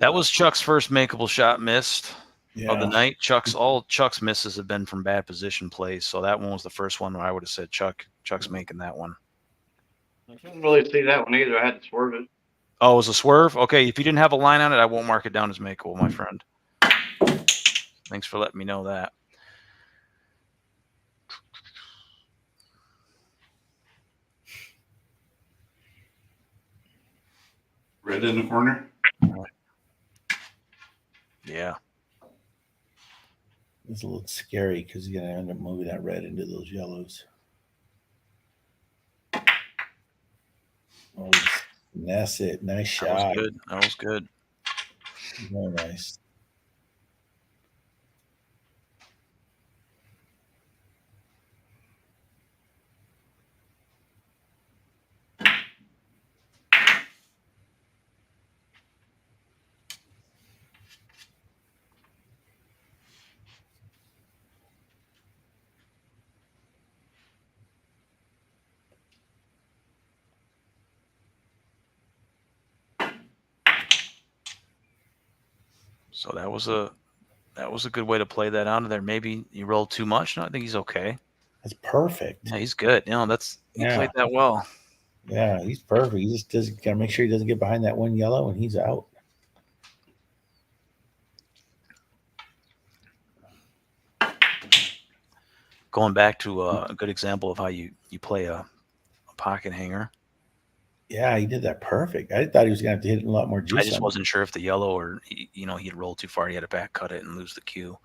That was Chuck's first makeable shot missed of the night. All Chuck's misses have been from bad position plays, so that one was the first one where I would have said Chuck's making that one. I couldn't really see that one either. I had to swerve it. Oh, it was a swerve? Okay, if you didn't have a line on it, I won't mark it down as makeable, my friend. Thanks for letting me know that. Red in the corner. Yeah. It's a little scary because he's going to end up moving that red into those yellows. Oh, that's it. Nice shot. That was good. Very nice. So that was a good way to play that out of there. Maybe you rolled too much. No, I think he's okay. That's perfect. Yeah, he's good. He played that well. Yeah, he's perfect. He just doesn't got to make sure he doesn't get behind that one yellow, and he's out. Going back to a good example of how you play a pocket hanger. Yeah, he did that perfect. I thought he was going to have to hit a lot more juice. I just wasn't sure if the yellow or he'd roll too far. He had to back cut it and lose the cue.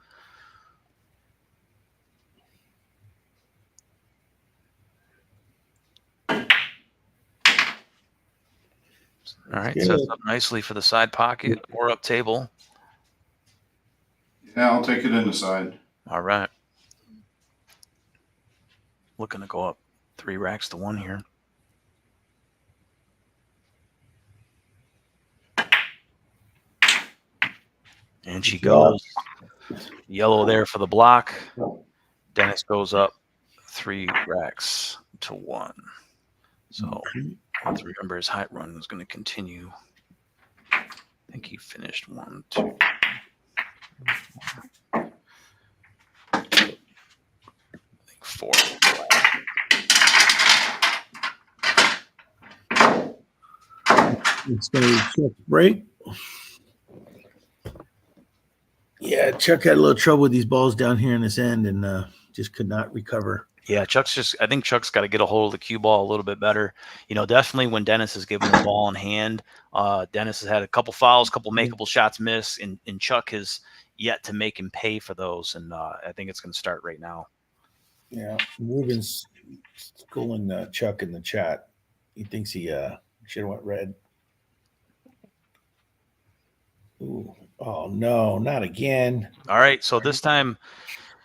All right, sets up nicely for the side pocket or up table. Yeah, I'll take it in the side. All right. Looking to go up 3 racks to 1 here. And she Good job. goes. Yellow there for the block. Dennis goes up 3 racks to 1. So let's remember his height run is going to continue. I think he finished 1, 2. I think 4. It's going to be Chuck's break. Yeah, Chuck had a little trouble with these balls down here in this end and just could not recover. Yeah, I think Chuck's got to get a hold of the cue ball a little bit better. Definitely when Dennis is given the ball in hand, Dennis has had a couple fouls, couple makeable shots miss, and Chuck has yet to make him pay for those. And I think it's going to start right now. Yeah, Ruben's schooling Chuck in the chat. He thinks he should have went red. Ooh. Oh, no, not again. All right, so this time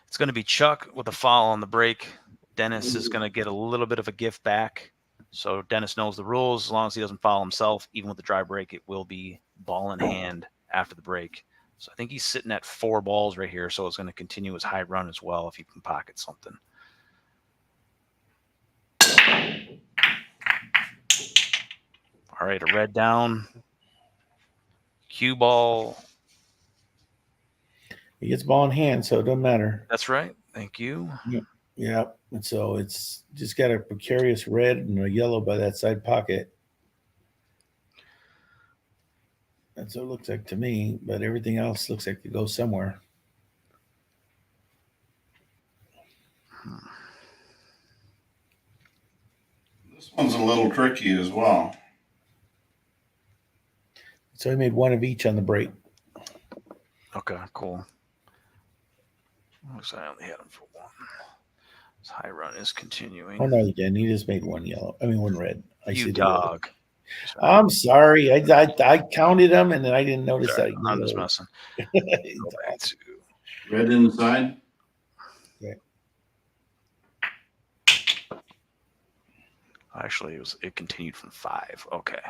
it's going to be Chuck with a foul on the break. Dennis is going to get a little bit of a gift back. So Dennis knows the rules. As long as he doesn't foul himself, even with the dry break, it will be ball in hand after the break. So I think he's sitting at 4 balls right here. So it's going to continue his high run as well if he can pocket something. All right, a red down. Cue ball. He gets ball in hand, so it doesn't matter. That's right. Thank you. Yeah. And so it's just got a precarious red and a yellow by that side pocket. That's what it looks like to me, but everything else looks like it goes somewhere. This one's a little tricky as well. So he made 1 of each on the break. Okay, cool. Looks like I only had him for 1. His high run is continuing. Oh, no, he didn't. He just made 1 yellow. I mean, 1 red. You dog. I'm sorry. I counted them and then I didn't notice that. I'm just messing. Go back to Red inside. Okay. Actually, it continued from 5. Okay.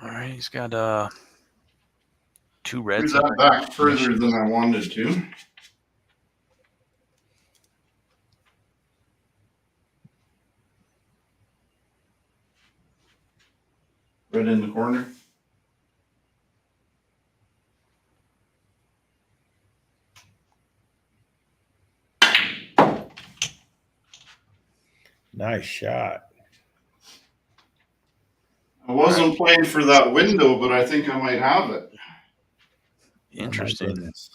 All right, he's got 2 reds. Threw that back further than I wanted to. Red in the corner. Nice shot. I wasn't playing for that window, but I think I might have it. Interesting. Oh, my goodness.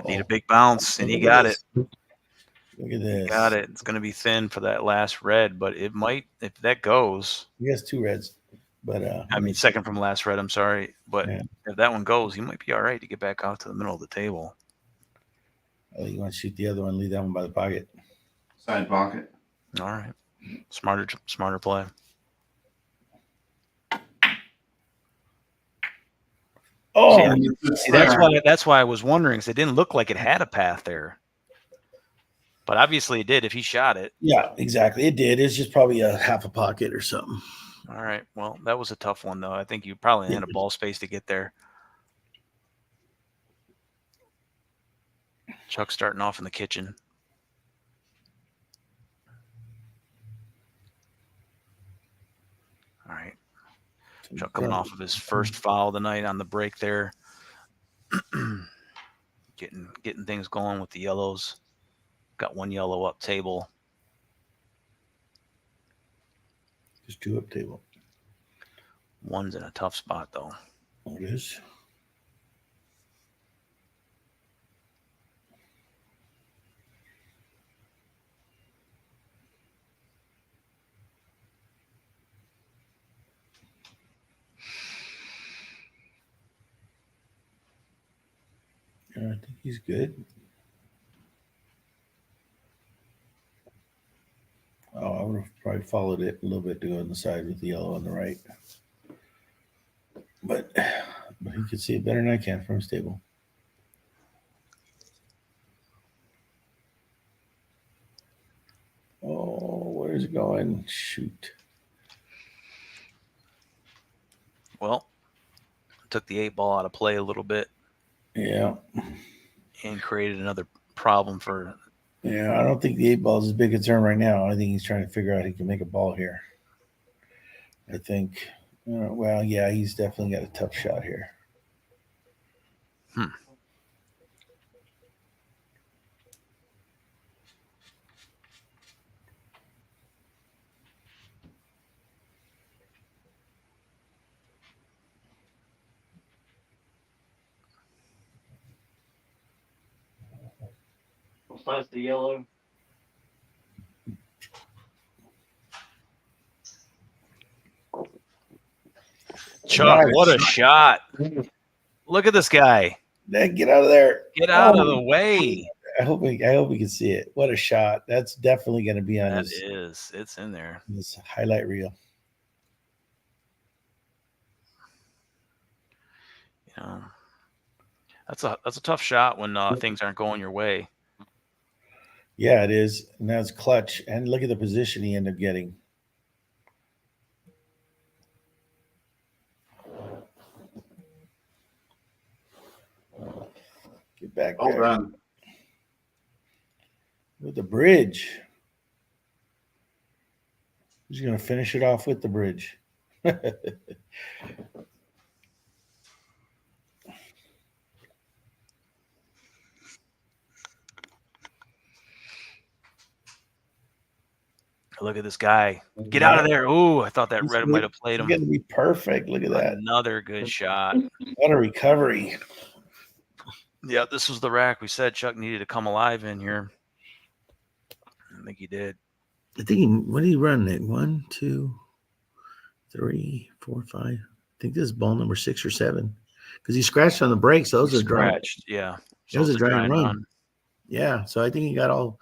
Need a big bounce, and he got it. Look at this. Got it. It's going to be thin for that last red, but it might, if that goes. He has 2 reds, but I mean, second from last red. I'm sorry, but yeah. if that one goes, he might be all right to get back out to the middle of the table. Oh, you want to shoot the other one? Leave that one by the pocket. Side pocket. All right, smarter play. Oh, see, that's why I was wondering, because it didn't look like it had a path there. But obviously it did if he shot it. Yeah, exactly. It did. It's just probably a half a pocket or something. All right. Well, that was a tough one, though. I think you probably had a ball space to get there. Chuck starting off in the kitchen. All right. Chuck coming off of his first foul of the night on the break there. getting things going with the yellows. Got 1 yellow up table. Just 2 up table. 1's in a tough spot, though. Oh, it is. I think he's good. Oh, I would have probably followed it a little bit to go on the side with the yellow on the right. But he can see it better than I can from his table. Oh, where's it going? Shoot. Well, took the 8-ball out of play a little bit Yeah. and created another problem for. Yeah, I don't think the 8-ball is his big concern right now. I think he's trying to figure out he can make a ball here. I think, well, yeah, he's definitely got a tough shot here. Besides the yellow. Chuck, Nice. what a shot. Look at this guy. Get out of there. Get out of the way. I hope we can see it. What a shot. That's definitely going to be on It's in there. his highlight reel. You know, that's a tough shot when things aren't going your way. Yeah, it is. And that's clutch. And look at the position he ended up getting. Get back Well there. done. With the bridge. He's going to finish it off with the bridge. Look at this guy. Get out of there. Ooh, I thought that red might have played him. He's going to be perfect. Look at that. Another good shot. What a recovery. Yeah, this was the rack we said Chuck needed to come alive in here. I think he did. I think what did he run it? 1, 2, 3, 4, 5. I think this is ball number 6 or 7. Because he scratched on the brakes. Those are dry. Scratched, yeah. That was a dry and run. Yeah, so I think he got all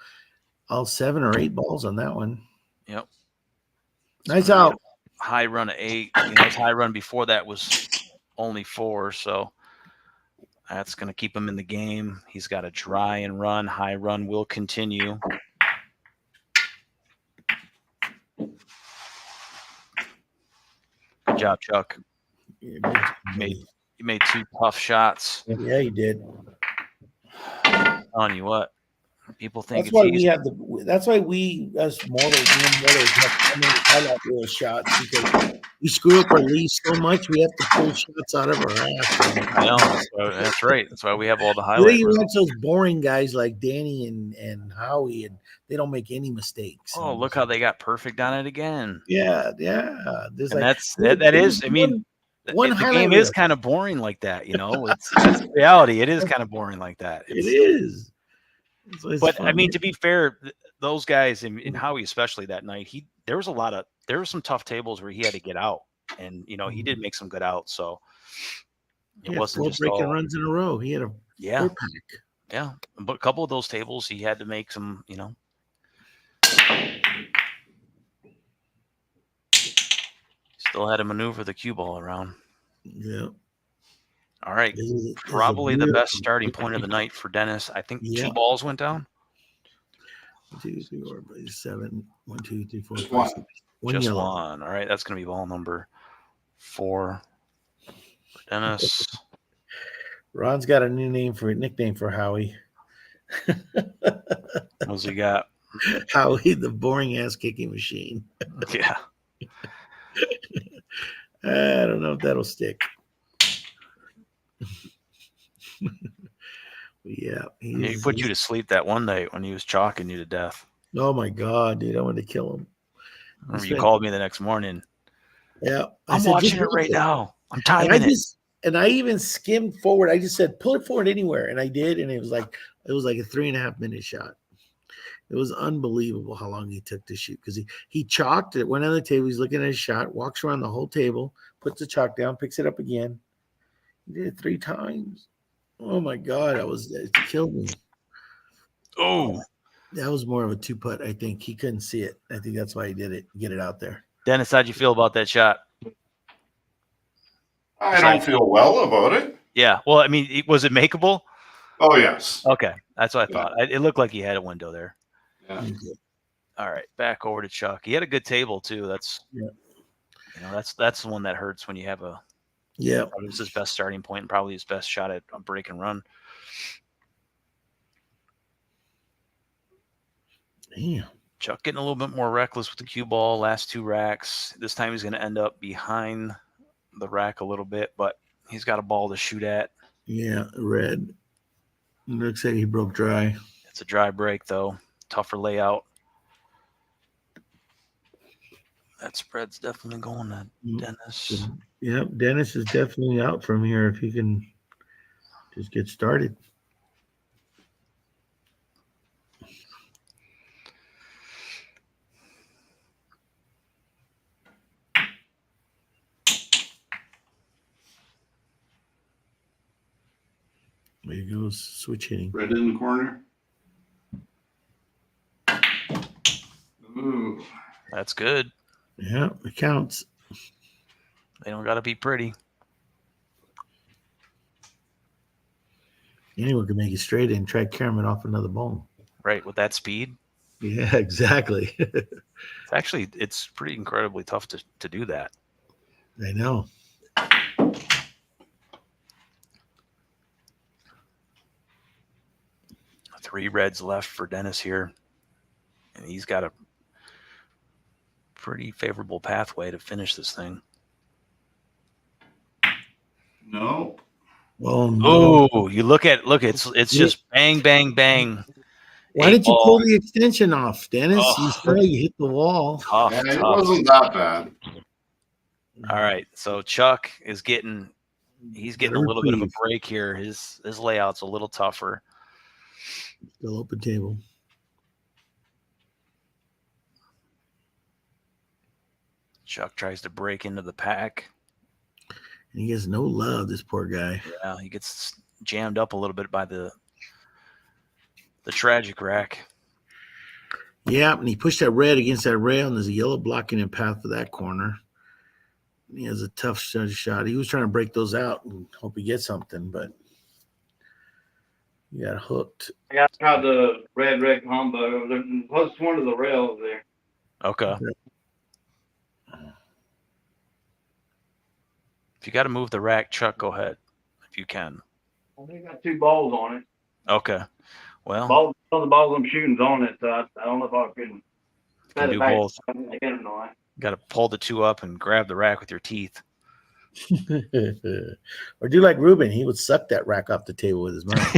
7 or 8 balls on that one. Yep. Nice out. High run of 8. His high run before that was only 4, so that's going to keep him in the game. He's got a dry and run. High run will continue. Good job, Chuck. Yeah, You made 2 tough shots. yeah, he did. I'm telling you what, people think That's why it's easy. that's why we us mortals have highlight reel shots, because we screw up our leads so much we have to pull shots out of our ass. I know. That's right. That's why we have all the You highlights. you watch those boring guys like Danny and Howie, and they don't make any mistakes. Oh, look how they got perfect on it again. Yeah. There's And like, that is. I mean, one the highlight game reel. is kind of boring like that. That's the reality. It is kind of boring like that. It is. It's But fun. I mean, to be fair, those guys and Howie especially that night, there were some tough tables where he had to get out, and he did make some good outs. So it wasn't 4 just breaking all, runs in a row. He had a 4-pack. Yeah. But a couple of those tables, he had to make some, still had to maneuver the cue ball around. Yeah. All right. This is Probably the best starting point of the night for Dennis. I think 2 balls went down. 1, 2, 3, 4, 5, 7. 1, 2, 3, 4, Just 5, 6. One Just yellow. one. All right. That's going to be ball number 4 for Dennis. Ron's got a nickname for Howie. What's he got? Howie, the boring ass kicking machine. Yeah. I don't know if that'll stick. Yeah. He put you to sleep that one night when he was chalking you to death. Oh my God, dude. I wanted to kill him. Remember you called me the next morning. Yeah. I'm watching it right now. I'm timing it. And I even skimmed forward. I just said, pull it forward anywhere. And I did. And it was like a 3.5 minute shot. It was unbelievable how long he took to shoot, because he chalked it, went on the table. He's looking at his shot, walks around the whole table, puts the chalk down, picks it up again. He did it 3 times. Oh my God, it killed me. Oh, That was more of a 2-putt. I think he couldn't see it. I think that's why he did it. Get it out there. Dennis, how'd you feel about that shot? I don't feel well about it. Yeah. Well, I mean, was it makeable? Oh, yes. Okay, that's what I Yeah. thought. It looked like he had a window there. Yeah. Okay. All right, back over to Chuck. He had a good table too. That's that's the one that hurts when you have a. Yeah. It was his best starting point and probably his best shot at a break and run. Damn. Chuck getting a little bit more reckless with the cue ball. Last 2 racks. This time he's going to end up behind the rack a little bit, but he's got a ball to shoot at. Yeah, red. Looks like he broke dry. It's a dry break though. Tougher layout. That spread's definitely going to Dennis. Yep, Dennis is definitely out from here if he can just get started. There he goes, switch hitting. Red in the corner. Ooh. That's good. Yeah, it counts. They don't got to be pretty. Anyone can make it straight and try carrying it off another ball. Right, with that speed. Yeah, exactly. It's pretty incredibly tough to do that. I know. 3 reds left for Dennis here. And he's got a pretty favorable pathway to finish this thing. No. Oh no. Oh, you look, it's just bang, bang, bang. Why did you pull the extension off, Dennis? Oh. You saw you hit the wall. Tough, Yeah, it tough. wasn't that bad. All right, so Chuck is getting a little bit of a break here. His layout's a little tougher. Still open table. Chuck tries to break into the pack. And he gets no love, this poor guy. Yeah, he gets jammed up a little bit by the tragic rack. Yeah, and he pushed that red against that rail, and there's a yellow blocking him path for that corner. He has a tough shot. He was trying to break those out and hope he gets something, but he got hooked. I tried the red combo. The closest one to the rail there. Okay. If you got to move the rack, Chuck, go ahead if you can. I think got 2 balls on it. Okay. Well, the balls I'm shooting's on it, so I don't know if I can do both. Again, or not. Got to pull the 2 up and grab the rack with your teeth. Or do like Ruben. He would suck that rack off the table with his mouth.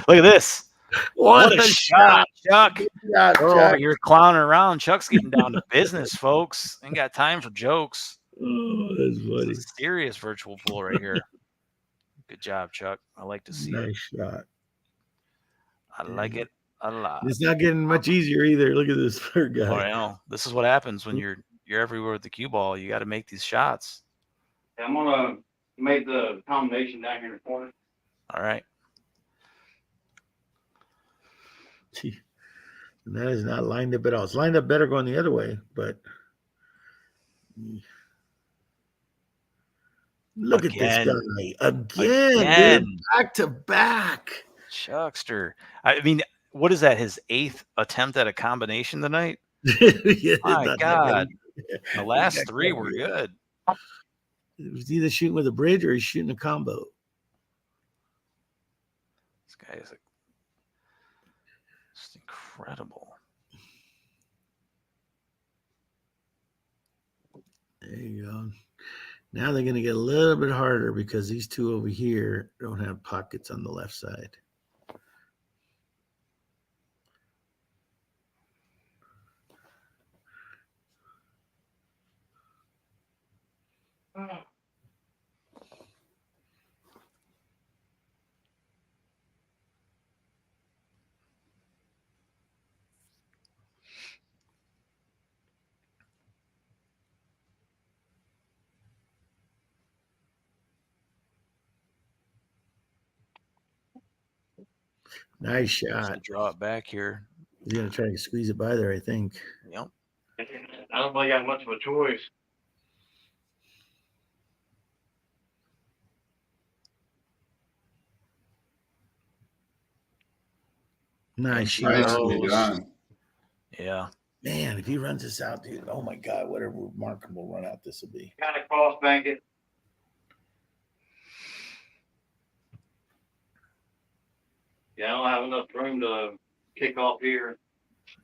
Look at this. What a shot, Chuck. Chuck. Oh, you're clowning around. Chuck's getting down to business, folks. Ain't got time for jokes. Oh, that's funny. This is a serious virtual pool right here. Good job, Chuck. I like to see it. Nice shot. I like it a lot. It's not getting much easier either. Look at this poor guy. Oh, I know. This is what happens when you're everywhere with the cue ball. You got to make these shots. I'm gonna make the combination down here in the corner. All right. And that is not lined up at all. It's lined up better going the other way, but look at this guy again. Dude, back to back. Chuckster. I mean, what is that? His 8th attempt at a combination tonight? Yeah, my God. The last 3 were good. It was either shooting with a bridge or he's shooting a combo. This guy is just incredible. There you go. Now they're going to get a little bit harder because these 2 over here don't have pockets on the left side. Nice Just shot. draw it back here. He's gonna try to squeeze it by there, I think. Yep. I don't really got much of a choice. Nice she shot. Nicely goes. done. Yeah. Man, if he runs this out, dude, oh my God, what a remarkable run out this will be. Kind of cross bank it. Yeah, I don't have enough room to kick off here.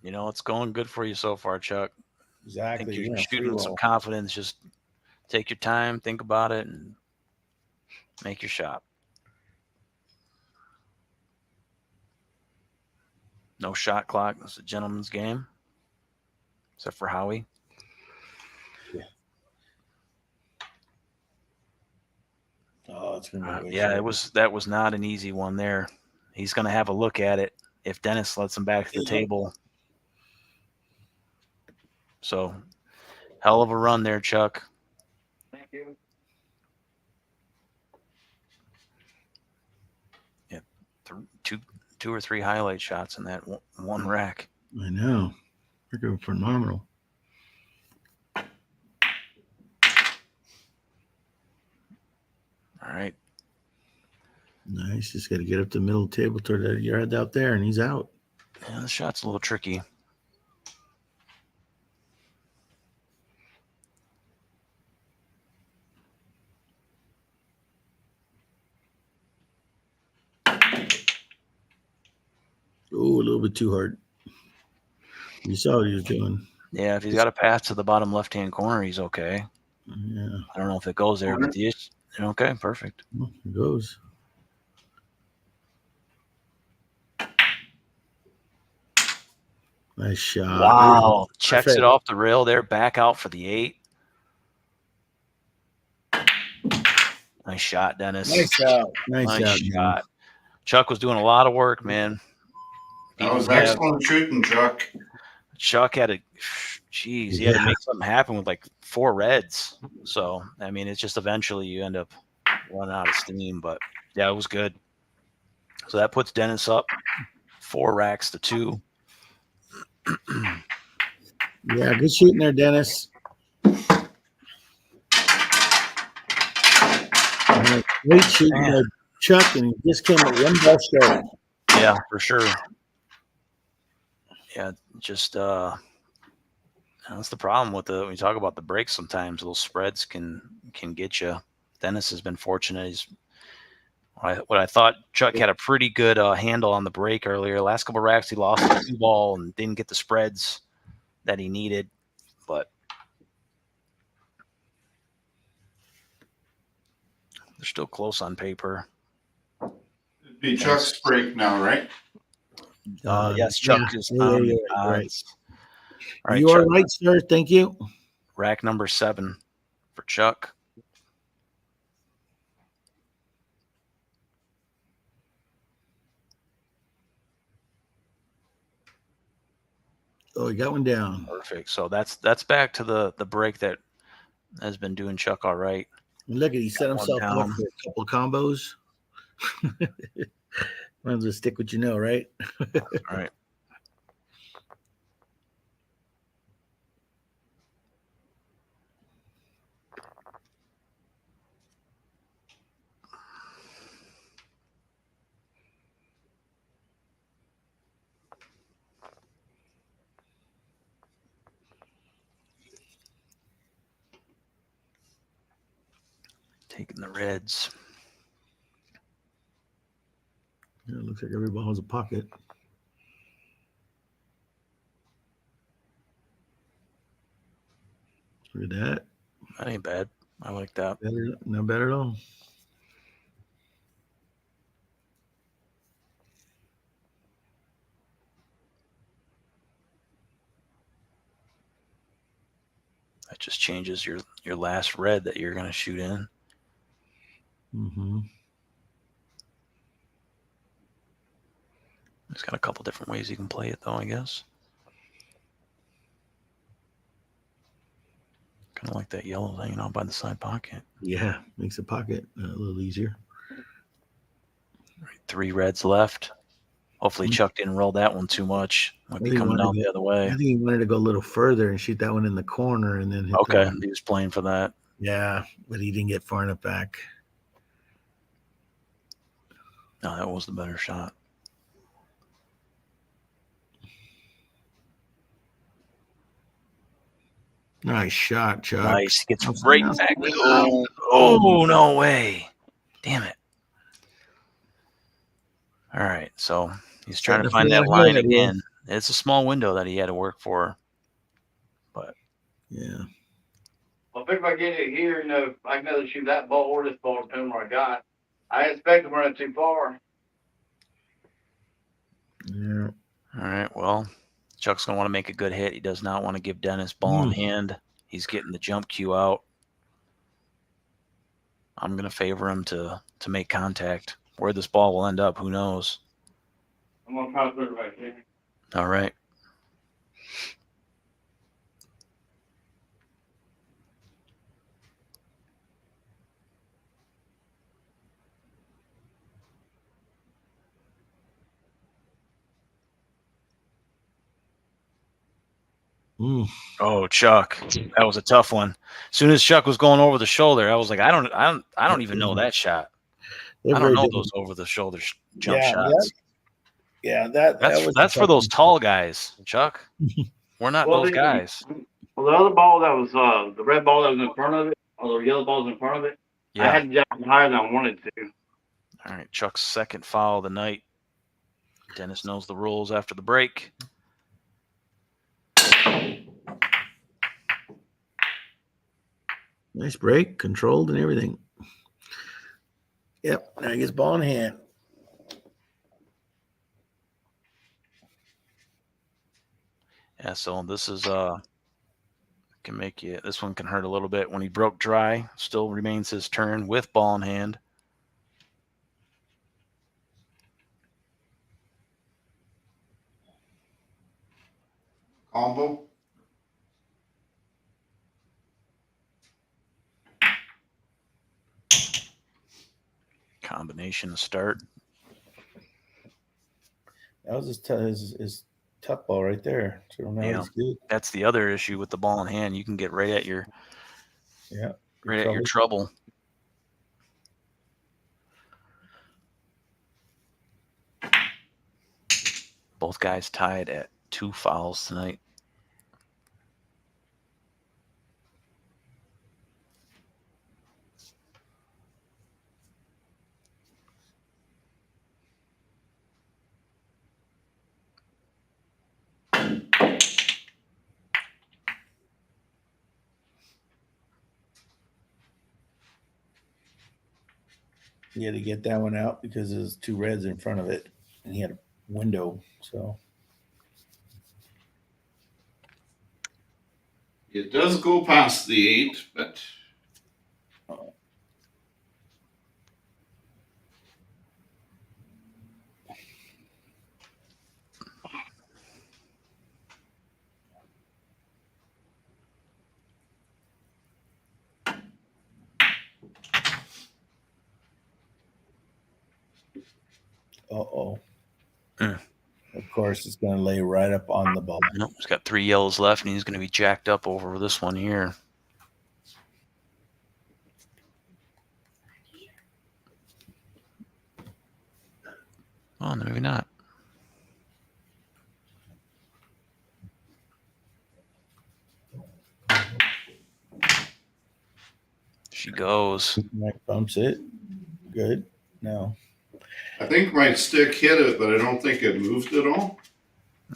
You know, it's going good for you so far, Chuck. I Exactly. think you're Yeah, shooting free with some roll. confidence. Just take your time, think about it, and make your shot. No shot clock. It's a gentleman's game, except for Howie. Oh, it's gonna be Yeah, that was not an easy one there. He's going to have a look at it if Dennis lets him back to the table. So, hell of a run there, Chuck. Thank you. Yeah, two or three highlight shots in that one rack. I know. They're going phenomenal. All right. Nice. Just got to get up the middle table toward that yard out there, and he's out. Yeah, the shot's a little tricky. Oh, a little bit too hard. You saw what he was doing. Yeah, if he's got a path to the bottom left-hand corner, he's okay. Yeah. I don't know if it goes there, but okay, perfect. Well, it goes. Nice shot. Wow. Checks Perfect. it off the rail there, back out for the 8. Nice shot, Dennis. Nice shot. Nice shot. Chuck was doing a lot of work, man. That was excellent shooting, Chuck. Chuck had to, he had to make something happen with like 4 reds. So, I mean, it's just eventually you end up running out of steam. But, yeah, it was good. So that puts Dennis up 4 racks to 2. Yeah, good shooting there, Dennis. Great shooting there, Chuck, and he just came at one ball short. Yeah, for sure. Yeah, just that's the problem with when you talk about the breaks. Sometimes those spreads can get you. Dennis has been fortunate. What I thought Chuck had a pretty good handle on the break earlier. Last couple of racks he lost the 2 ball and didn't get the spreads that he needed, but they're still close on paper. It'd be Chuck's break now, right? Yes, Chuck is on the odds. All right, you are right, sir. Thank you. Rack number 7 for Chuck. Oh, he got one down. Perfect. So that's back to the break that has been doing Chuck all right. Look at he set himself up for a couple of combos. Might as well stick what you know, right? All right. Taking the reds. Yeah, it looks like every ball has a pocket. Look at that. That ain't bad. I like that. Not bad at all. That just changes your last red that you're going to shoot in. Mm-hmm. It's got a couple different ways you can play it, though, I guess. Kind of like that yellow hanging out by the side pocket. Yeah, makes the pocket a little easier. All right, 3 reds left. Hopefully Chuck didn't roll that one too much. Might be think he coming wanted out to the other way. I think he wanted to go a little further and shoot that one in the corner and then hit Okay, that one. he was playing for that. Yeah, but he didn't get far enough back. No, that was the better shot. Nice shot, Chuck. Nice. Gets Upside right down. back. Oh, no way. Damn it. All right, so he's trying to find that line again. It's a small window that he had to work for. But yeah. Well, if I get it here, I can either shoot that ball or this ball, depending where I got. I didn't expect to run it too far. Yeah. all right, well, Chuck's going to want to make a good hit. He does not want to give Dennis ball in hand. He's getting the jump cue out. I'm going to favor him to make contact. Where this ball will end up, who knows? I'm going to try to put it right here. All right. Oh, Chuck, that was a tough one. As soon as Chuck was going over the shoulder, I was like, I don't even know that shot. I don't know those over the shoulder jump shots. That's for those tall guys, Chuck. We're not those guys. Well, the other ball that was the red ball that was in front of it, or the yellow ball was in front of it. Yeah. I had to jump higher than I wanted to. All right, Chuck's second foul of the night. Dennis knows the rules after the break. Nice break, controlled and everything. Yep, now he gets ball in hand. Yeah, so this is can make you. This one can hurt a little bit. When he broke dry, still remains his turn with ball in hand. Combo. Combination to start. That was his tough ball right there. So now he's good. That's the other issue with the ball in hand. You can get right at your trouble. Both guys tied at 2 fouls tonight. He had to get that one out because there's 2 reds in front of it, and he had a window. So It does go past the 8, but of course, it's going to lay right up on the ball. Nope, he's got 3 yellows left, and he's going to be jacked up over this one here. Oh, no, maybe not. She goes. Mike bumps it. Good. No. I think my stick hit it, but I don't think it moved at all.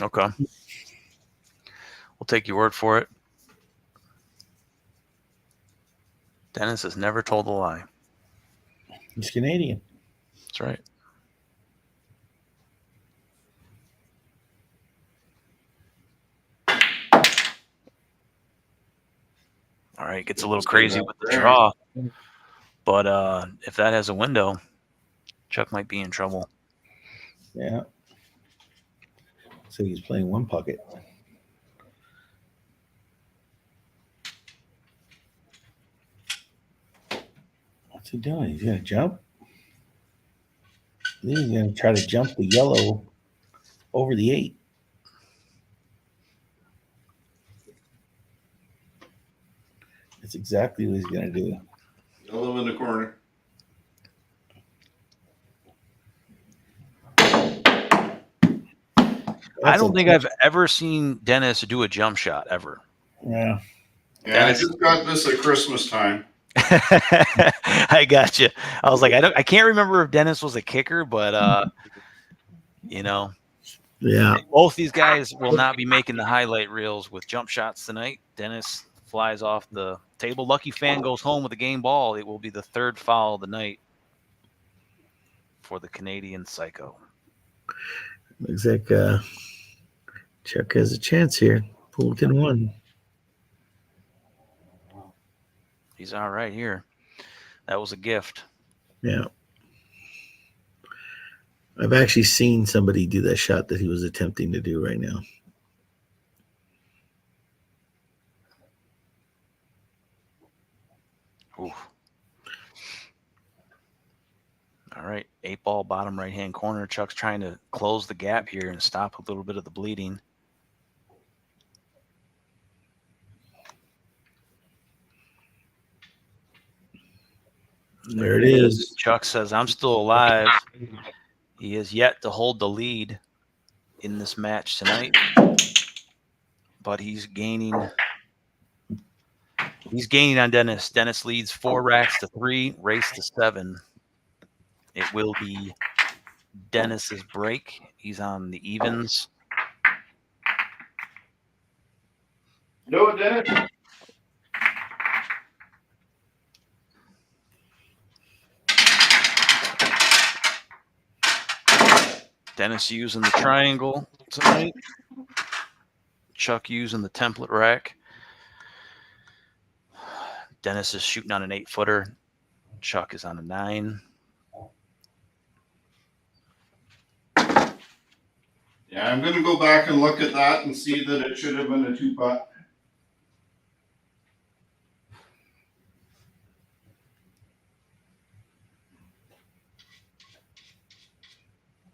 Okay. We'll take your word for it. Dennis has never told a lie. He's Canadian. That's right. All right, gets a little crazy with the draw. But if that has a window, Chuck might be in trouble. Yeah. So he's playing one pocket. What's he doing? He's going to jump? I think he's going to try to jump the yellow over the 8. That's exactly what he's going to do. Yellow in the corner. I don't think I've ever seen Dennis do a jump shot ever. Yeah. Yeah, Dennis- I just got this at Christmas time. I got you. I was like, I can't remember if Dennis was a kicker, but you know, Yeah. both these guys will not be making the highlight reels with jump shots tonight. Dennis flies off the table. Lucky Fan goes home with a game ball. It will be the third foul of the night for the Canadian Psycho. Looks like Chuck has a chance here. Fulton won. He's all right here. That was a gift. Yeah. I've actually seen somebody do that shot that he was attempting to do right now. Oof. All right, 8-ball, bottom right-hand corner. Chuck's trying to close the gap here and stop a little bit of the bleeding. There it is. Chuck says, I'm still alive. He is yet to hold the lead in this match tonight, but he's gaining on Dennis. Dennis leads 4 racks to 3, race to 7. It will be Dennis's break. He's on the evens. Do it, Dennis. Dennis using the triangle tonight. Chuck using the template rack. Dennis is shooting on an 8-footer. Chuck is on a 9. Yeah, I'm going to go back and look at that and see that it should have been a 2-putt.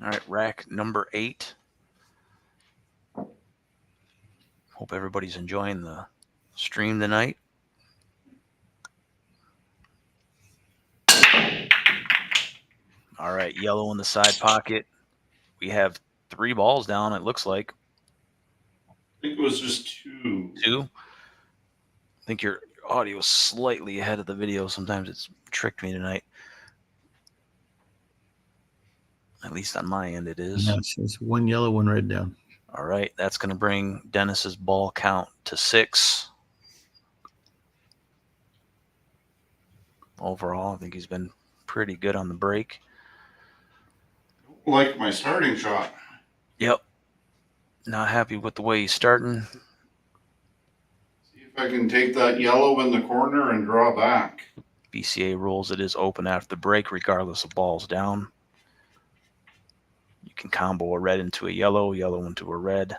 All right, rack number 8. Hope everybody's enjoying the stream tonight. All right, yellow in the side pocket. We have 3 balls down, it looks like. I think it was just 2. 2. I think your audio is slightly ahead of the video. Sometimes it's tricked me tonight. At least on my end it is. Yeah, it's 1 yellow, 1 red down. All right, that's going to bring Dennis's ball count to 6. Overall, I think he's been pretty good on the break. Like my starting shot. Yep. Not happy with the way he's starting. See if I can take that yellow in the corner and draw back. BCA rules it is open after the break, regardless of balls down. You can combo a red into a yellow, yellow into a red.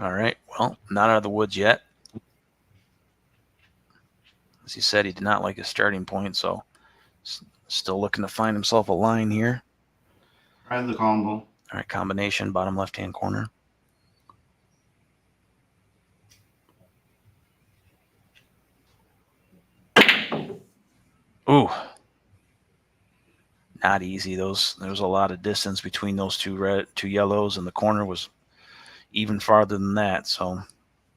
All right. Well, not out of the woods yet. As he said, he did not like his starting point, so still looking to find himself a line here. Try the combo. All right, combination, bottom left-hand corner. Ooh. Not easy. There was a lot of distance between those two yellows, and the corner was even farther than that. So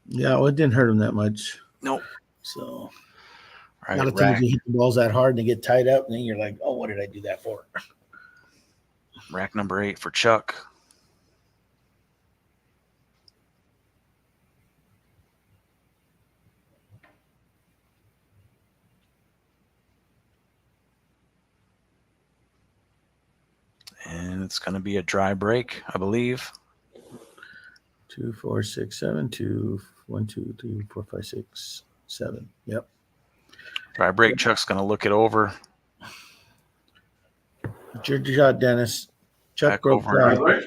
Yeah, well, it didn't hurt him that much. nope. So All a right, lot of times you hit the balls that hard and they get tied up, and then you're like, oh, what did I do that for? rack number 8 for Chuck. And it's going to be a dry break, I believe. 2, 4, 6, 7, 2, 1, 2, 3, 4, 5, 6, 7. Yep. Dry break. Chuck's going to look it over. It's your shot, Dennis. Chuck Back broke over. that. Right?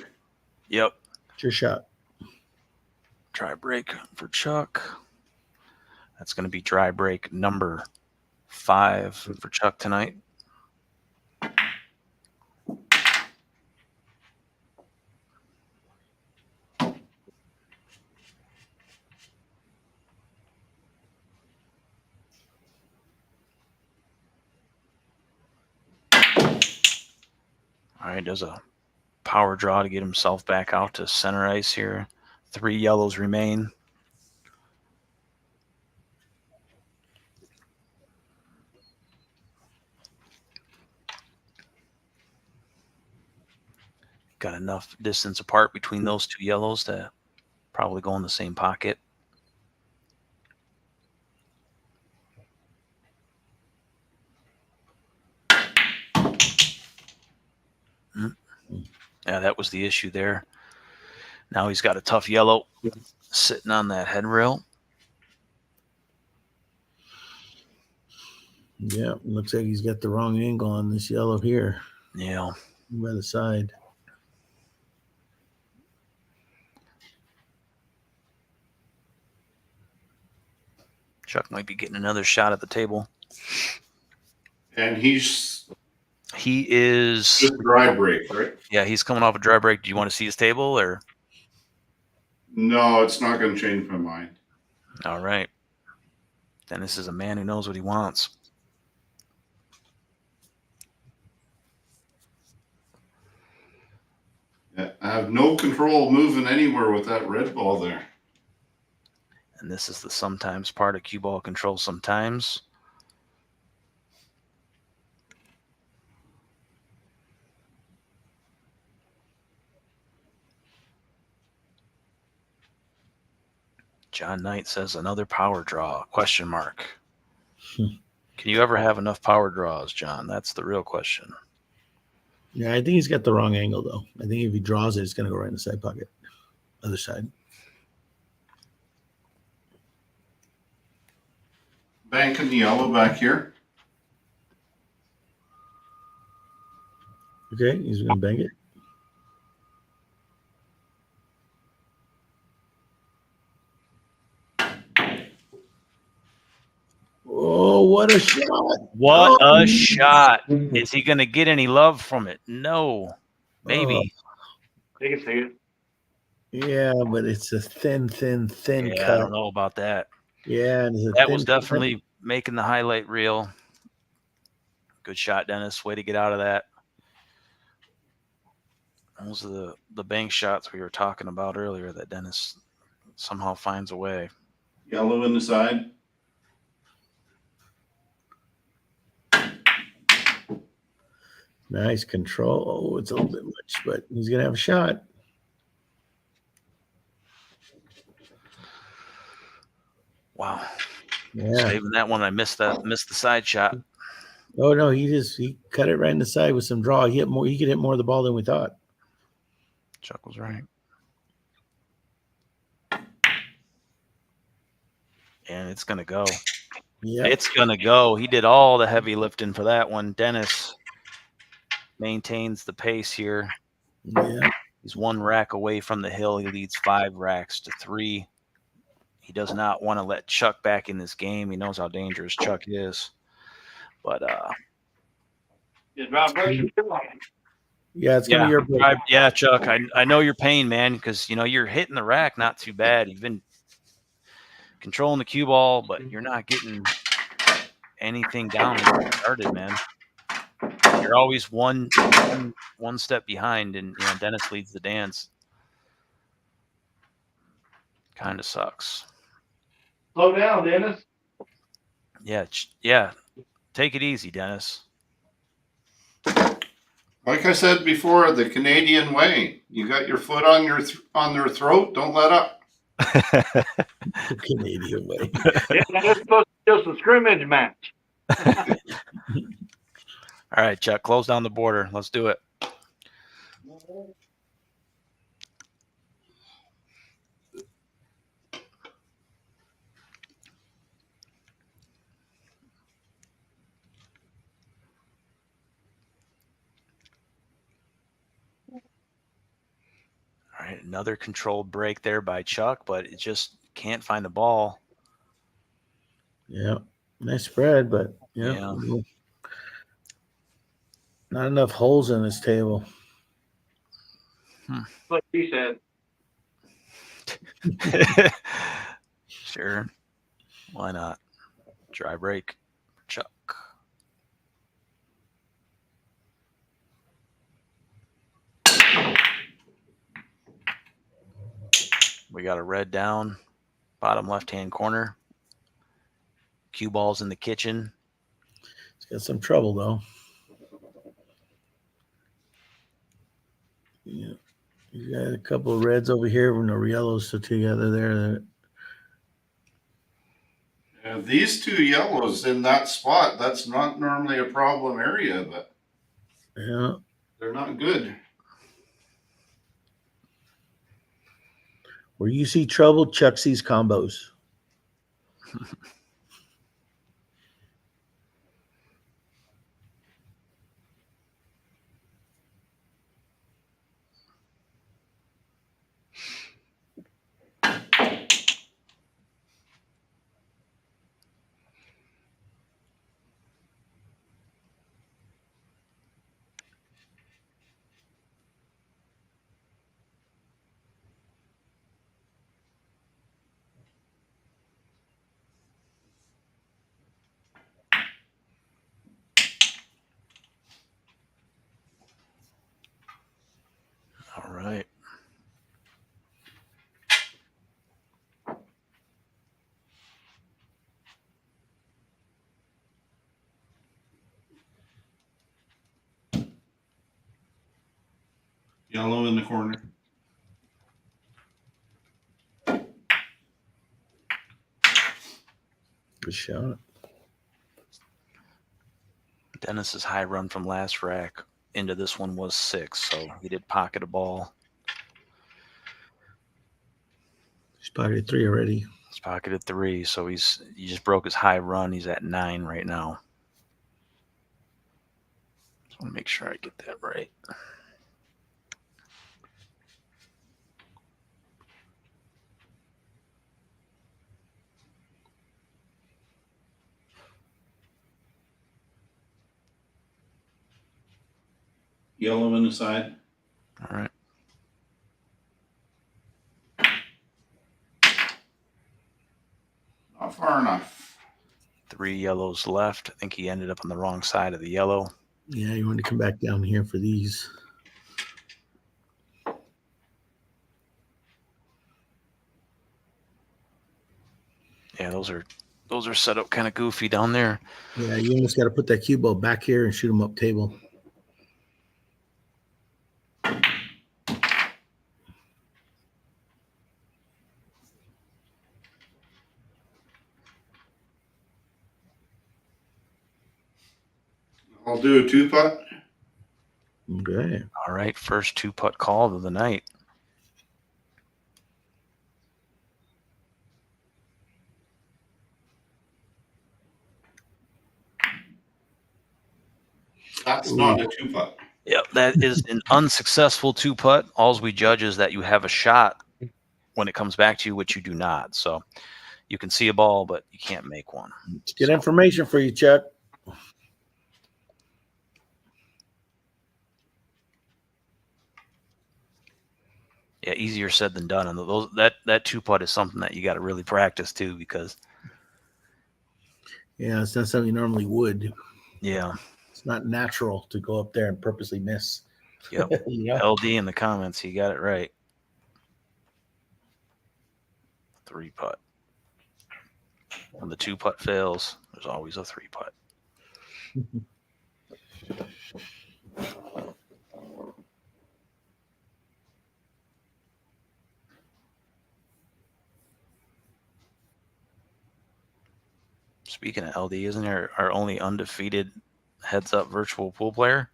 Yep. It's your shot. Dry break for Chuck. That's going to be dry break number 5 for Chuck tonight. All right, does a power draw to get himself back out to center ice here. 3 yellows remain. Got enough distance apart between those 2 yellows to probably go in the same pocket. Yeah, that was the issue there. Now he's got a tough yellow sitting on that head rail. Yeah, looks like he's got the wrong angle on this yellow here Yeah. by the side. Chuck might be getting another shot at the table. And he's He is just dry break, right? Yeah, he's coming off a dry break. Do you want to see his table or? No, it's not going to change my mind. All right. Dennis is a man who knows what he wants. Yeah, I have no control moving anywhere with that red ball there. And this is the sometimes part of cue ball control sometimes. John Knight says another power draw, question mark. Can you ever have enough power draws, John? That's the real question. Yeah, I think he's got the wrong angle, though. I think if he draws it, it's going to go right in the side pocket. Other side. Banking the yellow back here. Okay, he's going to bang it. Oh, what a shot. What Oh. a shot. Is he going to get any love from it? No. Maybe. You can see it. Yeah, but it's a thin Yeah, cut. I don't know about that. Yeah, and That was definitely making the highlight reel. Good shot, Dennis. Way to get out of that. Those are the bank shots we were talking about earlier that Dennis somehow finds a way. Yellow in the side. Nice control. Oh, it's a little bit much, but he's going to have a shot. Wow. Yeah. Saving that one. I missed the side shot. Oh no, he cut it right in the side with some draw. He could hit more of the ball than we thought. Chuck was right. And it's gonna go. Yeah. It's gonna go. He did all the heavy lifting for that one. Dennis maintains the pace here. Yeah. He's 1 rack away from the hill. He leads 5 racks to 3. He does not want to let Chuck back in this game. He knows how dangerous Chuck is. But Just dry break. Yeah, it's gonna be your break. yeah, Chuck. I know your pain, man, because you're hitting the rack not too bad. You've been controlling the cue ball, but you're not getting anything down when you started, man. You're always one step behind, and Dennis leads the dance. Kind of sucks. Slow down, Dennis. Yeah. Take it easy, Dennis. Like I said before, the Canadian way. You got your foot on their throat. Don't let up. Canadian way. Yeah, that's supposed to be just a scrimmage match. All right, Chuck, close down the border. Let's do it. All right, another controlled break there by Chuck, but it just can't find the ball. Yeah, nice spread, but Yeah. not enough holes in this table. Like you said, Sure. Why not? Dry break. Chuck. We got a red down, bottom left-hand corner. Cue balls in the kitchen. It's got some trouble though. Yeah, you got a couple of reds over here and the yellows together there. Yeah, these two yellows in that spot, that's not normally a problem area, but Yeah, they're not good. where you see trouble, Chuck sees combos. All right. Yellow in the corner. Good shot. Dennis's high run from last rack into this one was 6, so he did pocket a ball. He's pocketed 3 already. He's pocketed 3, so he just broke his high run. He's at 9 right now. Just want to make sure I get that right. Yellow in the side. All right. Not far enough. 3 yellows left. I think he ended up on the wrong side of the yellow. Yeah, you want to come back down here for these. Yeah, those are set up kind of goofy down there. Yeah, you almost got to put that cue ball back here and shoot them up table. I'll do a 2-putt. Okay. All right, first 2-putt call of the night. That's not a 2-putt. Yep, that is an unsuccessful 2-putt. All we judge is that you have a shot when it comes back to you, which you do not. So you can see a ball, but you can't make one. It's good information for you, Chuck. Yeah, easier said than done. And that 2-putt is something that you got to really practice too, because Yeah, it's not something you normally would. yeah, It's not natural to go up there and purposely miss. yep. Yeah. LD in the comments, he got it right. 3-putt. When the 2-putt fails, there's always a 3-putt. Speaking of LD, isn't there our only undefeated heads-up virtual pool player?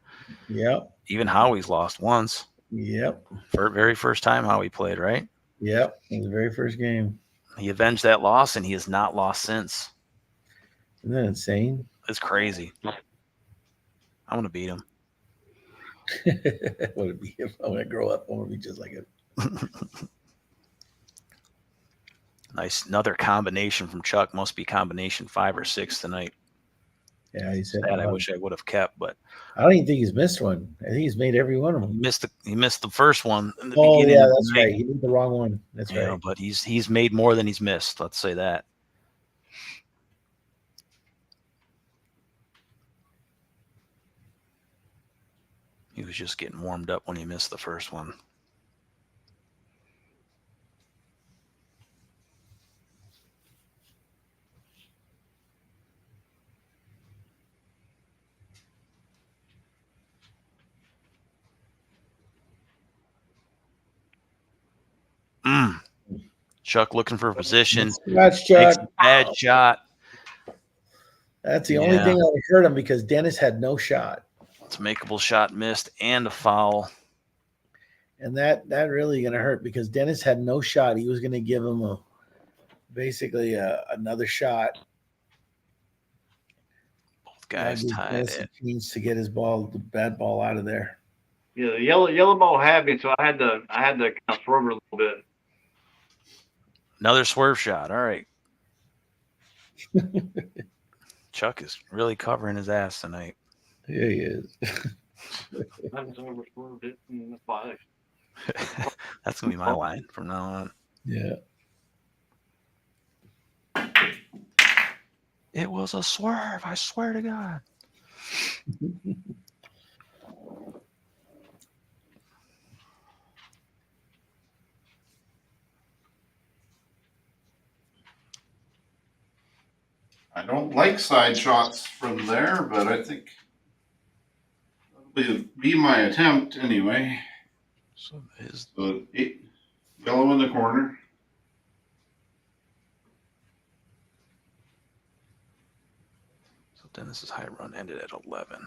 Yep. Even Howie's lost once. Yep. For very first time Howie played, right? Yep. It was the very first game. He avenged that loss, and he has not lost since. Isn't that insane? It's crazy. I want to beat him. I want to be him. I want to grow up. I want to be just like him. Nice. Another combination from Chuck. Must be combination 5 or 6 tonight. Yeah, he's hit That I one. wish I would have kept, but I don't even think he's missed one. I think he's made every one of he them. missed the first one in the Oh beginning. yeah, of the that's night. right. He did the wrong one. That's Yeah, right. but he's made more than he's missed. Let's say that. He was just getting warmed up when he missed the first one. Chuck looking for a position. That's Makes Chuck. a bad shot. That's the only thing that would hurt him because Dennis had no shot. It's a makeable shot missed and a foul. And that really going to hurt because Dennis had no shot. He was going to give him basically another shot. Both guys tied Dennis it. needs to get the bad ball out of there. Yeah, the yellow ball had me, so I had to kind of swerve it a little bit. Another swerve shot. All right. Chuck is really covering his ass tonight. Yeah, he is. I just over swerved it in the flag. That's gonna be my line from now on. Yeah. It was a swerve. I swear to God. I don't like side shots from there, but I think that'll be my attempt anyway. So Yellow in the corner. So Dennis's high run ended at 11.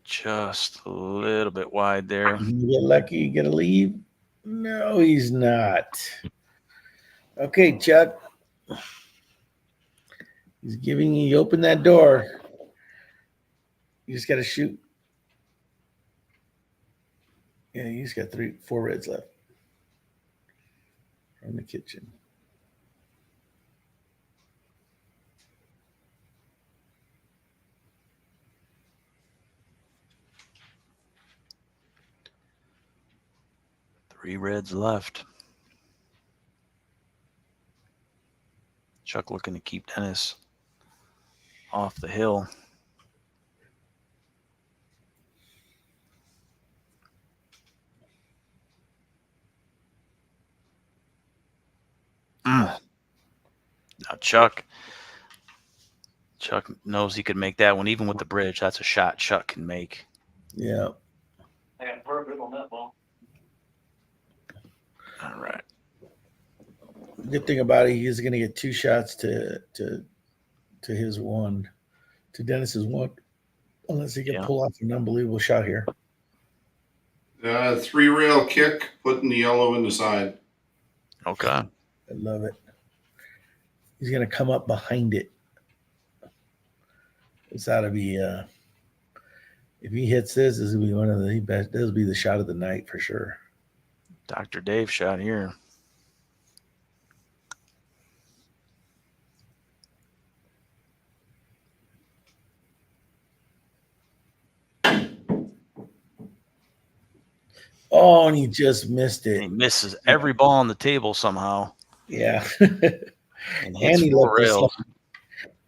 Just a little bit wide there. You get lucky, you get a lead. No, he's not. Okay, Chuck. He's giving you open that door. You just got to shoot. Yeah, he's got 4 reds left from the kitchen. Three reds left. Chuck looking to keep Dennis off the hill. Now Chuck knows he could make that one. Even with the bridge, that's a shot Chuck can make. Yeah. I got perfect on that ball. All right. Good thing about it, he's going to get 2 shots to his one, to Dennis's one, unless he can pull off an unbelievable shot here. 3-rail kick, putting the yellow in the side. Okay. I love it. He's going to come up behind it. It's got to be, if he hits this will be one of the best. This will be the shot of the night for sure. Dr. Dave shot here. Oh, and he just missed it. And he misses every ball on the table somehow. Yeah. And hits he 4 rails.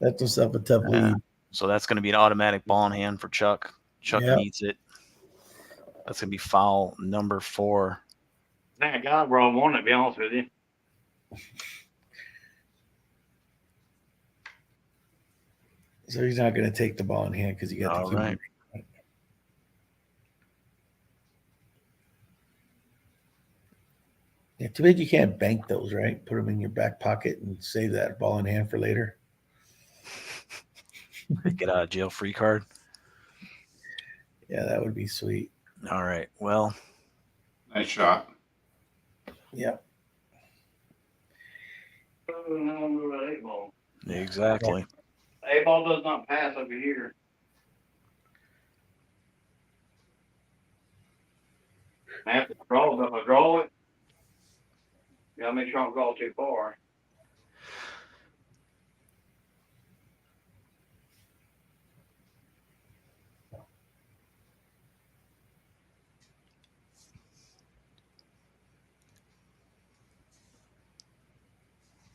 left himself a tough lead. So that's going to be an automatic ball in hand for Chuck. Chuck needs it. That's going to be foul number 4. I think I got where I want it, to be honest with you. So he's not going to take the ball in hand because you got the right. Yeah, too bad you can't bank those, right? Put them in your back pocket and save that ball in hand for later. Get a jail free card. Yeah, that would be sweet. All right. Well, nice shot. Yep. Eight ball. Exactly. Eight ball does not pass over here. I have to draw it. If I draw it, you gotta make sure I don't draw too far.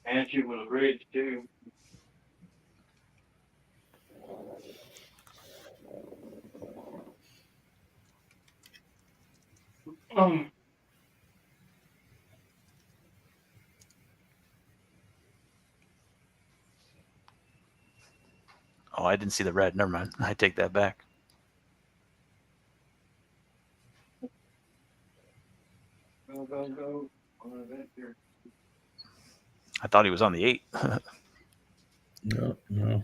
And shoot with a bridge too. Oh, I didn't see the red. Never mind. I take that back. Go. I thought he was on the 8. No.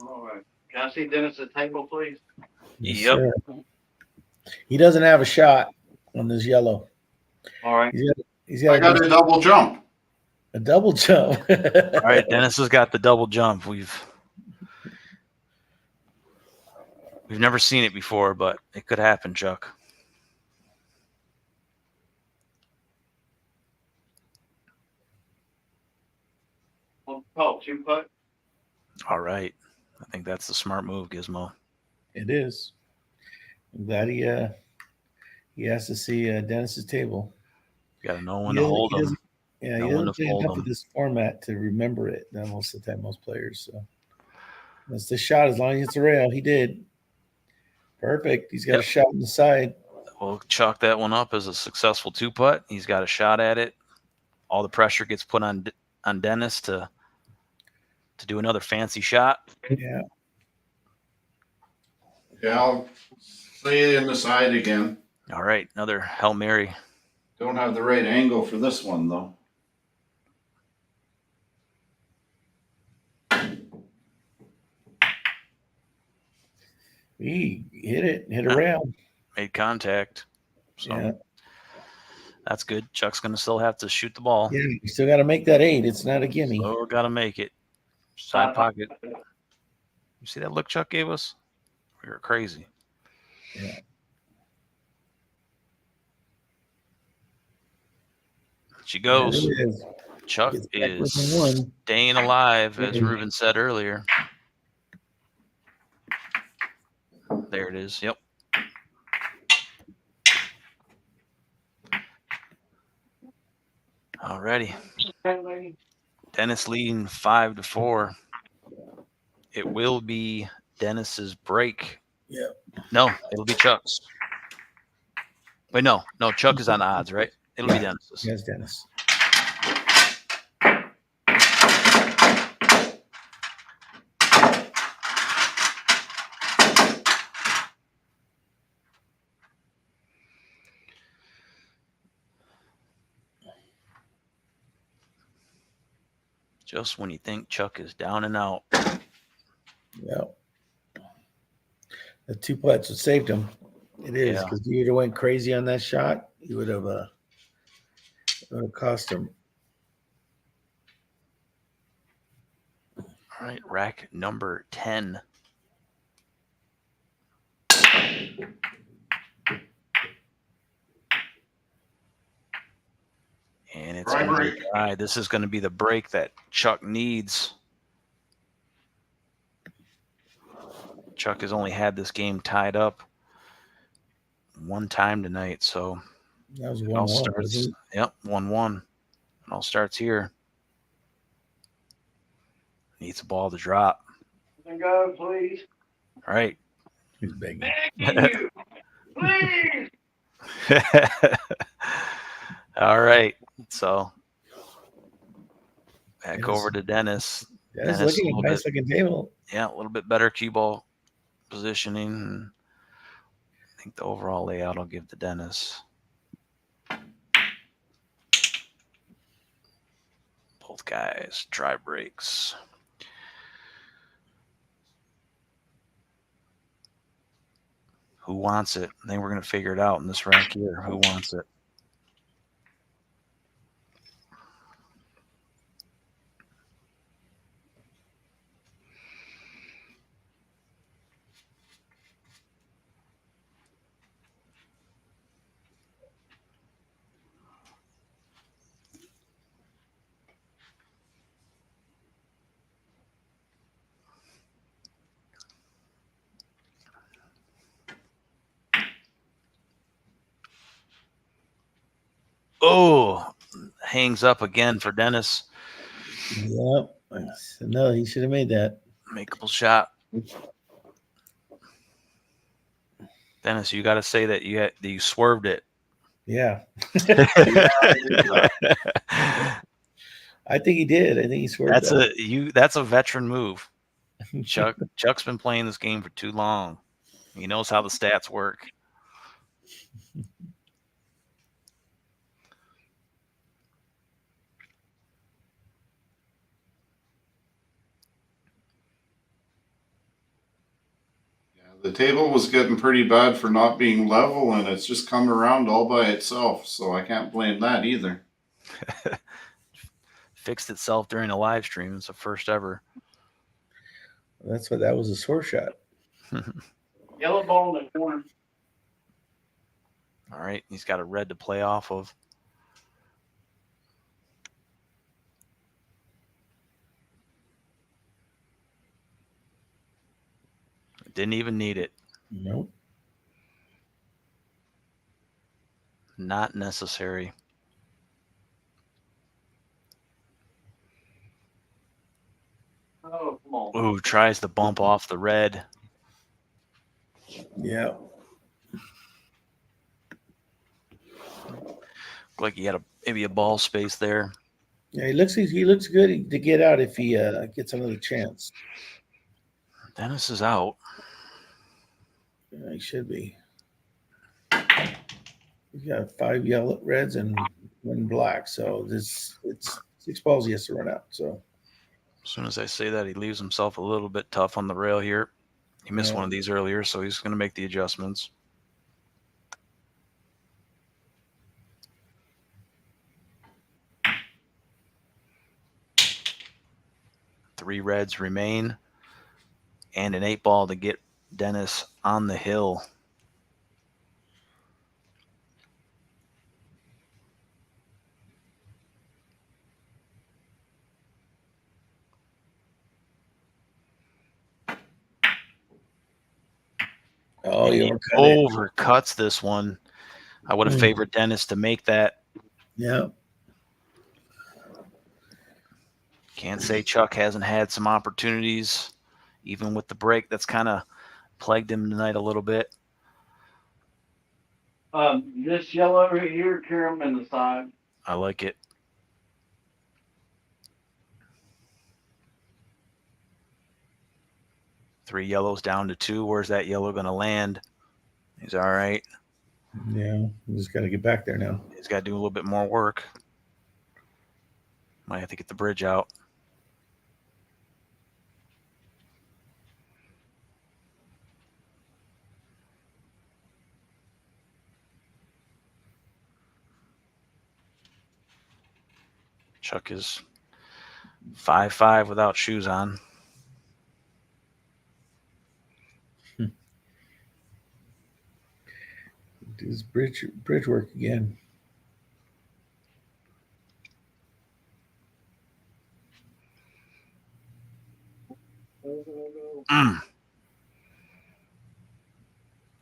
All right. Can I see Dennis's table, please? Yes, Yep. sir. He doesn't have a shot on this yellow. All right. He's I got got a double jump. a double jump. All right, Dennis has got the double jump. We've never seen it before, but it could happen, Chuck. Oh, 2 putt. All right. I think that's the smart move, Gizmo. It is. I'm glad he has to see Dennis's table. You got to know when He to doesn't- hold he them. doesn't- Yeah, Know he when doesn't to play fold enough them. of this format to remember it. Most of the time, most players. So that's the shot. As long as it's a rail, he did. Perfect. He's got a Yep. shot on the side. We'll chalk that one up as a successful 2-putt. He's got a shot at it. All the pressure gets put on Dennis to do another fancy shot. Yeah. Yeah, I'll say it in the side again. All right, another Hail Mary. Don't have the right angle for this one though. He hit a Yeah. rail. Made contact. So Yeah. that's good. Chuck's going to still have to shoot the ball. Yeah. You still got to make that 8. It's not a gimme. So got to make it. Side pocket. You see that look Chuck gave us? We were crazy. Yeah. She goes. There it is. Chuck Gets back is within one. staying alive, as Yeah. Ruben said earlier. There it is. Yep. Alrighty. Dennis leading 5-4. It will be Dennis's break. Yeah. No, it'll be Chuck's. Wait, no, Chuck is on the odds, right? It'll be Dennis's. Yes, Dennis. Just when you think Chuck is down and out. Yeah. The 2 putts that saved him. It is Yeah. because he would have went crazy on that shot. He would have cost him. All right, rack number 10. And it's Dry going to break. be dry. This is going to be the break that Chuck needs. Chuck has only had this game tied up one time tonight, so That was it all 1-1. starts. wasn't it? Yep, 1-1. It all starts here. Needs a ball to drop. Go, please. All right. He's begging. Thank you. Please. All right. So back Dennis. over to Dennis. Dennis Dennis, looking a at a little nice looking table. Yeah, a little bit better cue ball positioning. And I think the overall layout I'll give to Dennis. Both guys, dry breaks. Who wants it? I think we're going to figure it out in this rack here. Who wants it? Oh, hangs up again for Dennis. Yep. No, he should have made that. Makeable shot. Dennis, you got to say that you swerved it. Yeah. I think he did. I think he swerved That's a veteran move. Chuck's been playing this game for too long. He knows how the stats work. The table was getting pretty bad for not being level, and it's just come around all by itself. So I can't blame that either. Fixed itself during a live stream. It's the first ever. That's what that was a sore shot. Yellow ball in the corner. All right, he's got a red to play off of. Didn't even need it. Nope. Not necessary. Oh, come on. Ooh, tries to bump off the red. Yeah. Looked like he had maybe a ball space there. Yeah, he looks good to get out if he gets another chance. Dennis is out. Yeah, he should be. He's got 5 yellow reds and 1 black, so it's 6 balls he has to run out. So As soon as I say that, he leaves himself a little bit tough on the rail here. He missed one of these earlier, so he's going to make the adjustments. Three reds remain, and an 8 ball to get Dennis on the hill. oh, he Overcuts this one. I would have favored Dennis to make that. Yeah. Can't say Chuck hasn't had some opportunities, even with the break that's kind of plagued him tonight a little bit. This yellow right here, carry him in the side. I like it. Three yellows down to 2. Where's that yellow going to land? He's all right. Yeah, we just got to get back there now. He's got to do a little bit more work. Might have to get the bridge out. Chuck is 5-5 without shoes on. Do his bridge work again.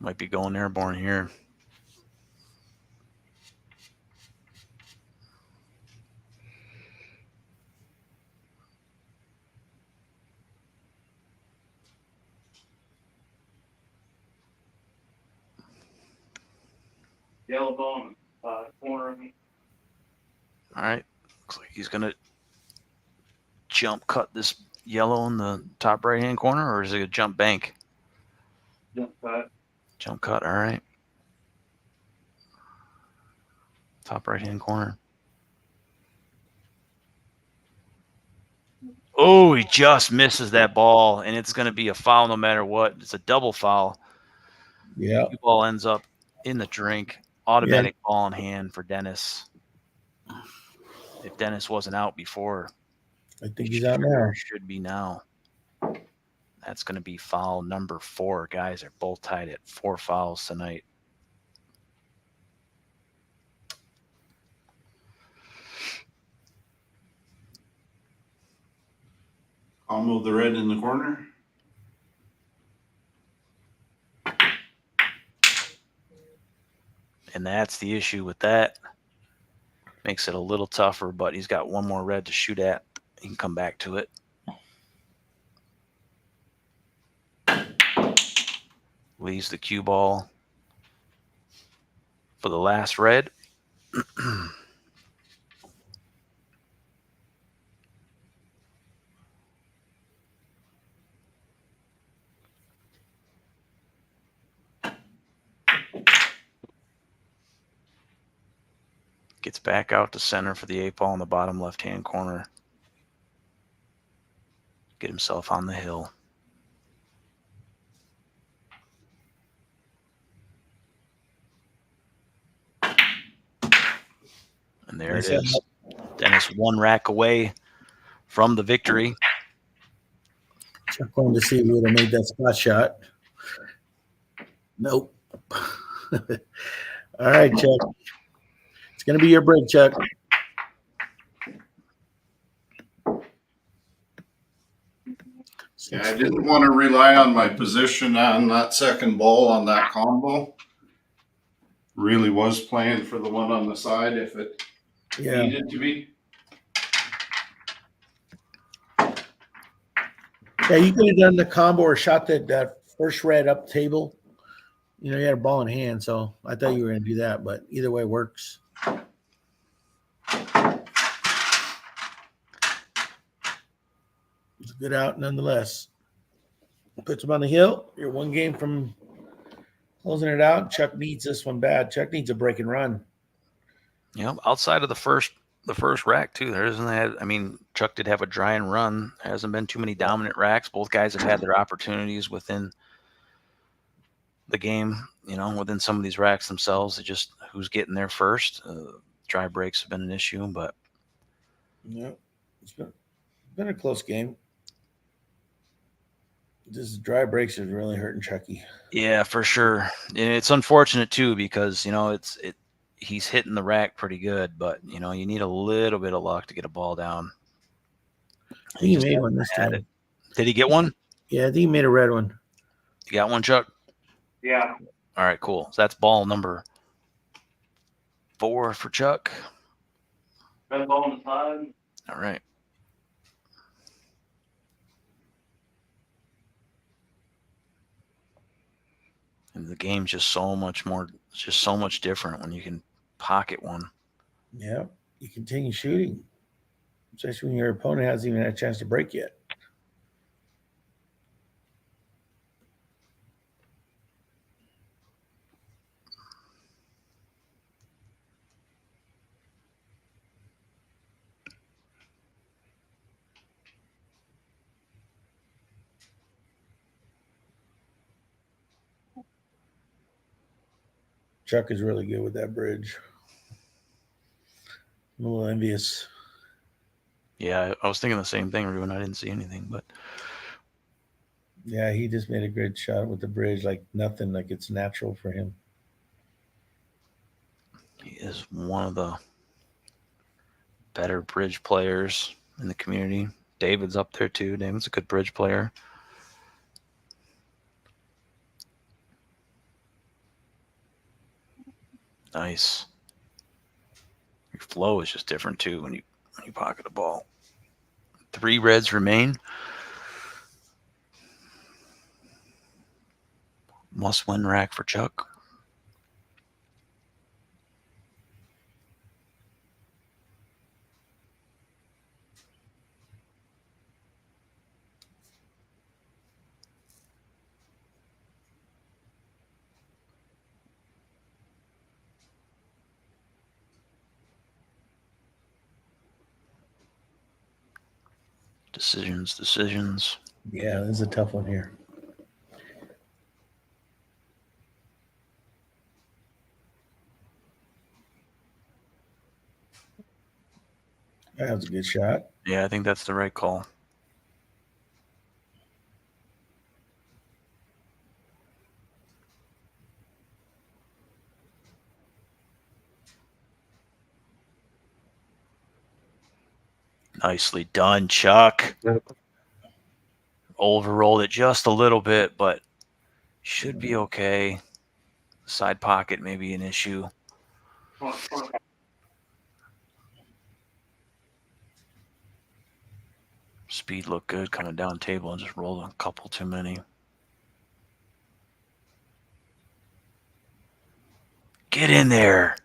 Might be going airborne here. Yellow ball in the corner of me. All right. Looks like he's going to jump cut this yellow in the top right-hand corner, or is it a jump bank? Jump cut. Jump cut, all right. Top right-hand corner. Oh, he just misses that ball, and it's going to be a foul no matter what. It's a double foul. Yeah. The ball ends up in the drink. Automatic ball in hand for Dennis. If Dennis wasn't out before, I think he's out now. should be now. That's going to be foul number 4. Guys are both tied at 4 fouls tonight. I'll move the red in the corner. And that's the issue with that. Makes it a little tougher, but he's got one more red to shoot at. He can come back to it. Leaves the cue ball for the last red. Gets back out to center for the 8 ball in the bottom left-hand corner. Get himself on the hill. And there it is. Dennis 1 rack away from the victory. Chuck wanted to see if he would have made that spot shot. Nope. All right, Chuck. It's going to be your break, Chuck. Yeah, I didn't want to rely on my position on that second ball on that combo. Really was playing for the one on the side if it needed to be. Yeah, you could have done the combo or shot that first red up table. You know, you had a ball in hand, so I thought you were going to do that, but either way works. It's a good out nonetheless. Puts him on the hill. You're 1 game from closing it out. Chuck needs this one bad. Chuck needs a break and run. You know, outside of the first rack too, there isn't that. I mean, Chuck did have a dry and run. There hasn't been too many dominant racks. Both guys have had their opportunities within the game. You know, within some of these racks themselves, it just who's getting there first. Dry breaks have been an issue, but yeah, it's been a close game. This dry breaks is really hurting Chucky. Yeah, for sure. And it's unfortunate too because you know he's hitting the rack pretty good, but you know you need a little bit of luck to get a ball down. I think he made one this time. Did he get one? Yeah, I think he made a red one. You got one, Chuck? Yeah. All right, cool. So that's ball number 4 for Chuck. Red ball on the side. All right. And the game's just so much different when you can pocket one. Yeah, you continue shooting, especially when your opponent hasn't even had a chance to break yet. Chuck is really good with that bridge. I'm a little envious. Yeah, I was thinking the same thing, Ruben. I didn't see anything, but yeah, he just made a great shot with the bridge, like nothing, like it's natural for him. He is one of the better bridge players in the community. David's up there too. David's a good bridge player. Nice. Your flow is just different too when you pocket a ball. 3 reds remain. Must-win rack for Chuck. Decisions. Yeah, this is a tough one here. That was a good shot. Yeah, I think that's the right call. Nicely done, Chuck. Overrolled it just a little bit, but should be okay. Side pocket may be an issue. Speed looked good coming down table and just rolled a couple too many. Get in there.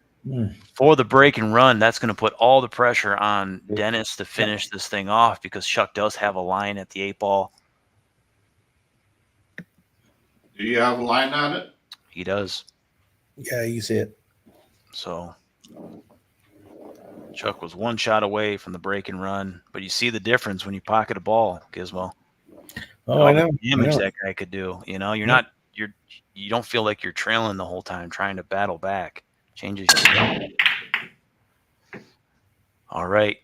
For the break and run, that's going to put all the pressure on Dennis to finish this thing off because Chuck does have a line at the 8-ball. Do you have a line on it? He does. Yeah, you see it. So Chuck was one shot away from the break and run, but you see the difference when you pocket a ball, Gizmo. Oh, I know. Damage that guy could do. You know, you don't feel like you're trailing the whole time trying to battle back. Changes your game. All right.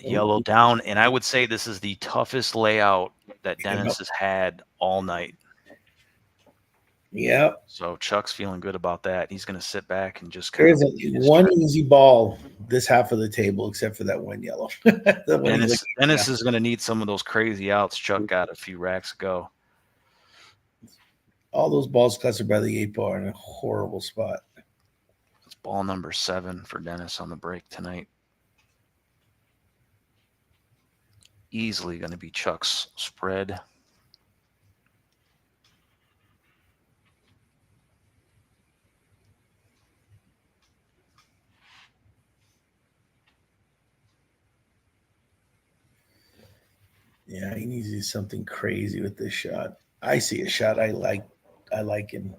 Yellow down, and I would say this is the toughest layout that Dennis has had all night. Yeah. So Chuck's feeling good about that. He's going to sit back and just There's one easy ball this half of the table, except for that one yellow. Dennis is going to need some of those crazy outs Chuck got a few racks ago. All those balls clustered by the 8-ball are in a horrible spot. It's ball number 7 for Dennis on the break tonight. Easily going to be Chuck's spread. Yeah, he needs to do something crazy with this shot. I see a shot I like and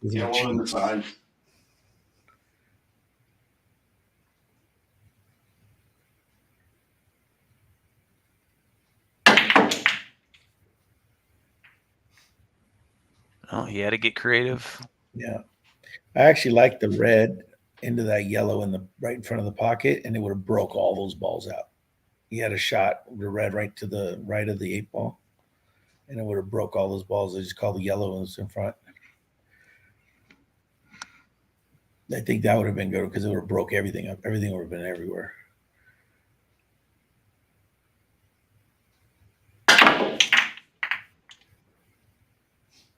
Yeah, one on the side. Oh, he had to get creative. Yeah. I actually like the red into that yellow in the right in front of the pocket, and it would have broke all those balls out. He had a shot, the red right to the right of the 8-ball, and it would have broke all those balls. They just call the yellow ones in front. I think that would have been good because it would have broke everything up. Everything would have been everywhere.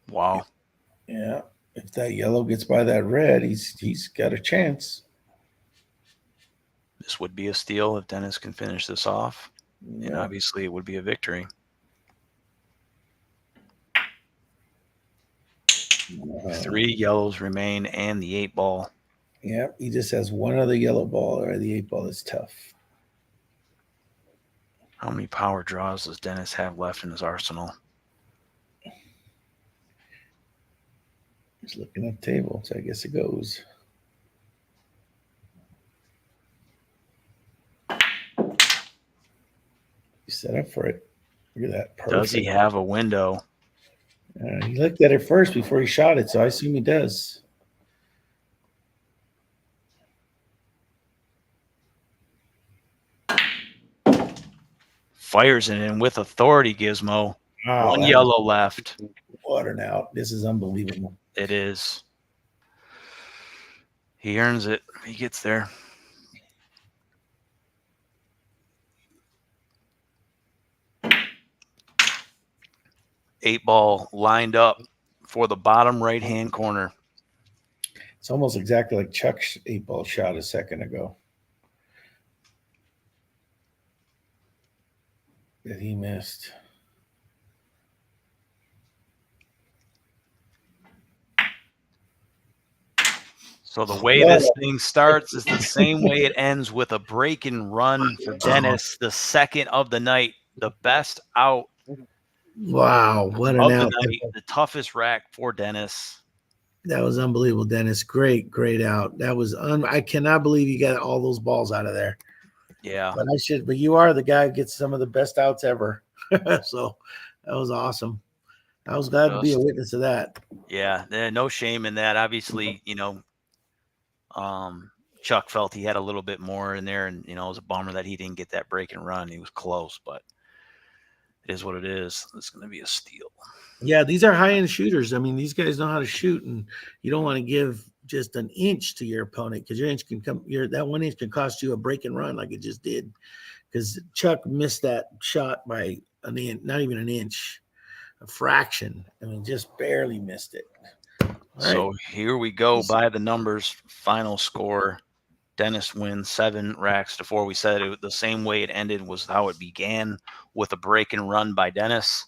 Wow. Yeah. If that yellow gets by that red, he's got a chance. This would be a steal if Dennis can finish this off. Yeah. And obviously it would be a victory. Three yellows remain and the 8-ball. Yeah, he just has one other yellow ball, or the 8-ball is tough. How many power draws does Dennis have left in his arsenal? He's looking at the table, so I guess it goes. He's set up for it. Look at that. Perfect. Does he have a window? He looked at it first before he shot it, so I assume he does. Fires it in with authority, Gizmo. Oh, one yellow left. Water now. This is unbelievable. It is. He earns it. He gets there. Eight ball lined up for the bottom right-hand corner. It's almost exactly like Chuck's 8-ball shot a second ago that he missed. So the way this thing starts is the same way it ends, with a break and run for Dennis, the second of the night, the best out. Wow, what an out. The toughest rack for Dennis. That was unbelievable, Dennis. Great out. That was I cannot believe you got all those balls out of there. Yeah. But you are the guy who gets some of the best outs ever. So that was awesome. I was glad to be a witness of that. Yeah, no shame in that. Obviously, Chuck felt he had a little bit more in there, and it was a bummer that he didn't get that break and run. He was close, but it is what it is. It's going to be a steal. Yeah, these are high end shooters. I mean, these guys know how to shoot, and you don't want to give just an inch to your opponent because your inch can come. That 1 inch can cost you a break and run, like it just did. Because Chuck missed that shot by an inch, not even an inch, a fraction. I mean, just barely missed it. So here we go by the numbers. Final score: Dennis wins 7 racks to 4. We said it the same way it ended was how it began, with a break and run by Dennis.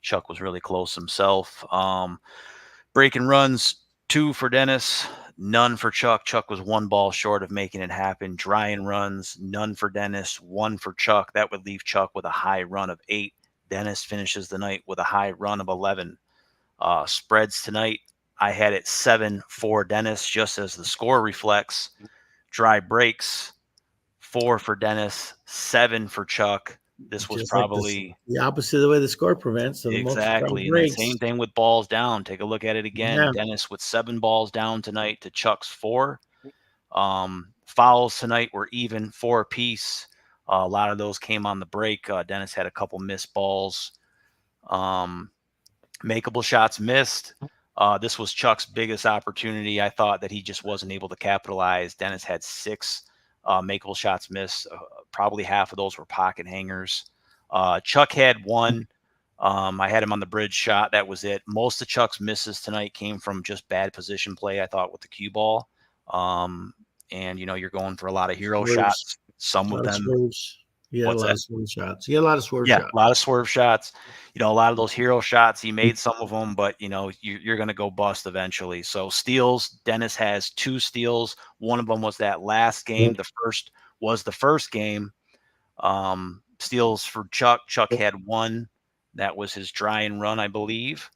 Chuck was really close himself. Break and runs 2 for Dennis, none for Chuck. Chuck was 1 ball short of making it happen. Dry and runs, none for Dennis, 1 for Chuck. That would leave Chuck with a high run of 8. Dennis finishes the night with a high run of 11. Spreads tonight, I had it 7 for Dennis, just as the score reflects. Dry breaks, 4 for Dennis, 7 for Chuck. This was Just probably like the opposite of the way the score prevents. So exactly. And the same thing with balls down. Take a look at it again. Yeah. Dennis with 7 balls down tonight to Chuck's 4. Fouls tonight were even 4 apiece. A lot of those came on the break. Dennis had a couple missed balls. Makeable shots missed. This was Chuck's biggest opportunity. I thought that he just wasn't able to capitalize. Dennis had 6 makeable shots missed. Probably half of those were pocket hangers. Chuck had 1. I had him on the bridge shot. That was it. Most of Chuck's misses tonight came from just bad position play, I thought, with the cue ball. And, you're going for a lot of hero shots. Some of them. Yeah, a lot of swerve shots. Yeah, a lot of swerve shots. A lot of swerve shots. A lot of those hero shots, he made some of them, but, you're going to go bust eventually. So steals, Dennis has 2 steals. One of them was that last game. The first was the first game. Steals for Chuck. Chuck had 1. That was his dry and run, I believe.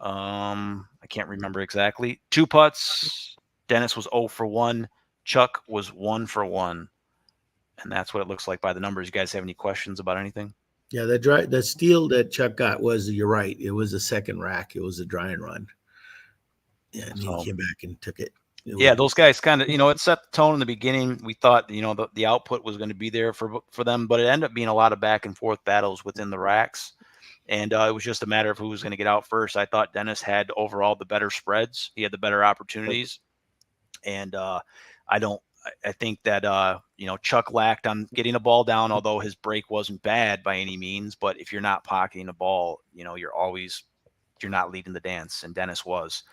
I can't remember exactly. 2 putts. Dennis was 0 for 1. Chuck was 1 for 1. And that's what it looks like by the numbers. You guys have any questions about anything? Yeah, the steal that Chuck got you're right. It was a second rack. It was a dry and run. Yeah, and he came back and took it. Those guys kind of, it set the tone in the beginning. We thought, the output was going to be there for them, but it ended up being a lot of back and forth battles within the racks. And it was just a matter of who was going to get out first. I thought Dennis had overall the better spreads. He had the better opportunities. And I think that, Chuck lacked on getting a ball down, although his break wasn't bad by any means. But if you're not pocketing a ball, you're not leading the dance. And Dennis was.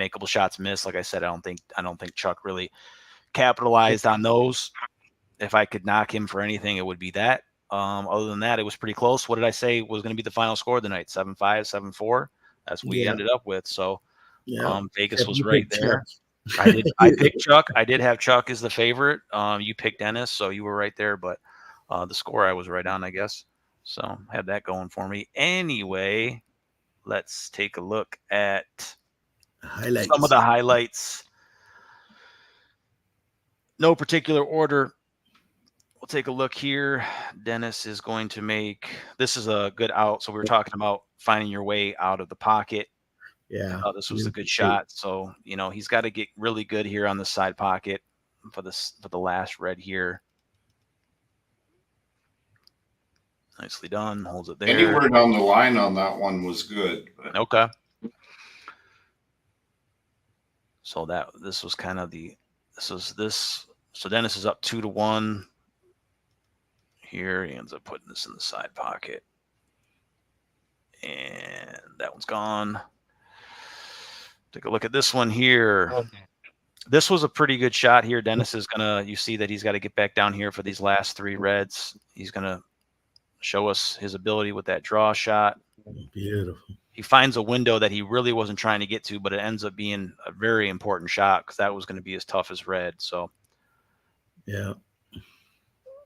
Makeable shots missed. Like I said, I don't think Chuck really capitalized on those. If I could knock him for anything, it would be that. Other than that, it was pretty close. What did I say was going to be the final score of the night? 7-5, 7-4. That's what we ended up with. So Vegas was right there. I picked Chuck. I did have Chuck as the favorite. You picked Dennis, so you were right there. But the score I was right on, I guess. So had that going for me. Anyway, let's take a look at some of the highlights. No particular order. We'll take a look here. Dennis is going to make, this is a good out. So we were talking about finding your way out of the pocket. Yeah. This was a good shot. So, he's got to get really good here on the side pocket for the last red here. Nicely done. Holds it there. Anywhere down the line on that one was good. But. Okay. So this was kind of so Dennis is up 2-1 here. He ends up putting this in the side pocket, and that one's gone. Take a look at this one here. This was a pretty good shot here. Dennis is you see that he's got to get back down here for these last 3 reds. He's gonna show us his ability with that draw shot. Beautiful. He finds a window that he really wasn't trying to get to, but it ends up being a very important shot because that was going to be as tough as red. So, yeah.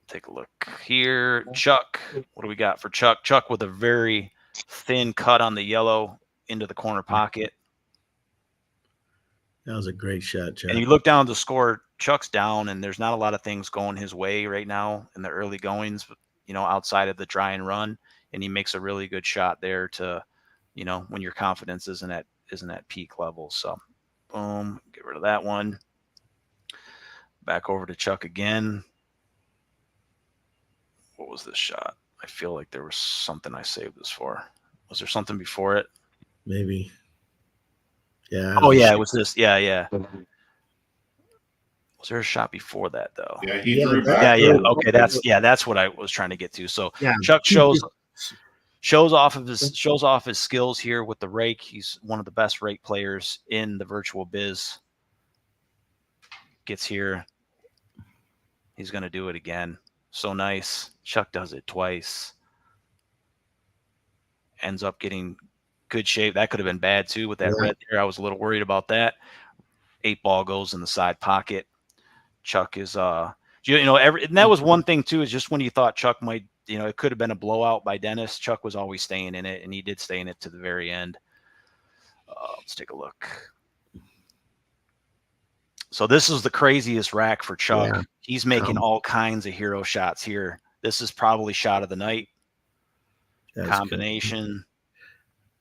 Take a look here. Chuck, what do we got for Chuck? Chuck with a very thin cut on the yellow into the corner pocket. That was a great shot, Chuck. And you look down at the score, Chuck's down, and there's not a lot of things going his way right now in the early goings, outside of the dry and run, and he makes a really good shot there to, when your confidence isn't at peak level. So, boom, get rid of that one. Back over to Chuck again. What was this shot? I feel like there was something I saved this for. Was there something before it? Maybe. Yeah. Oh yeah, it was this. Yeah. Was there a shot before that though? Yeah, he drew that- back. Yeah. Okay, that's what I was trying to get to. So Yeah. Chuck shows off his skills here with the rake. He's one of the best rake players in the virtual biz. Gets here. He's going to do it again. So nice. Chuck does it twice. Ends up getting good shape. That could have been bad too with that red there. I was a little worried about that. 8 ball goes in the side pocket. Chuck is and that was one thing too, is just when you thought Chuck might, it could have been a blowout by Dennis, Chuck was always staying in it, and he did stay in it to the very end. Let's take a look. So this is the craziest rack for Chuck. Yeah. He's making all kinds of hero shots here. This is probably shot of the night. Combination.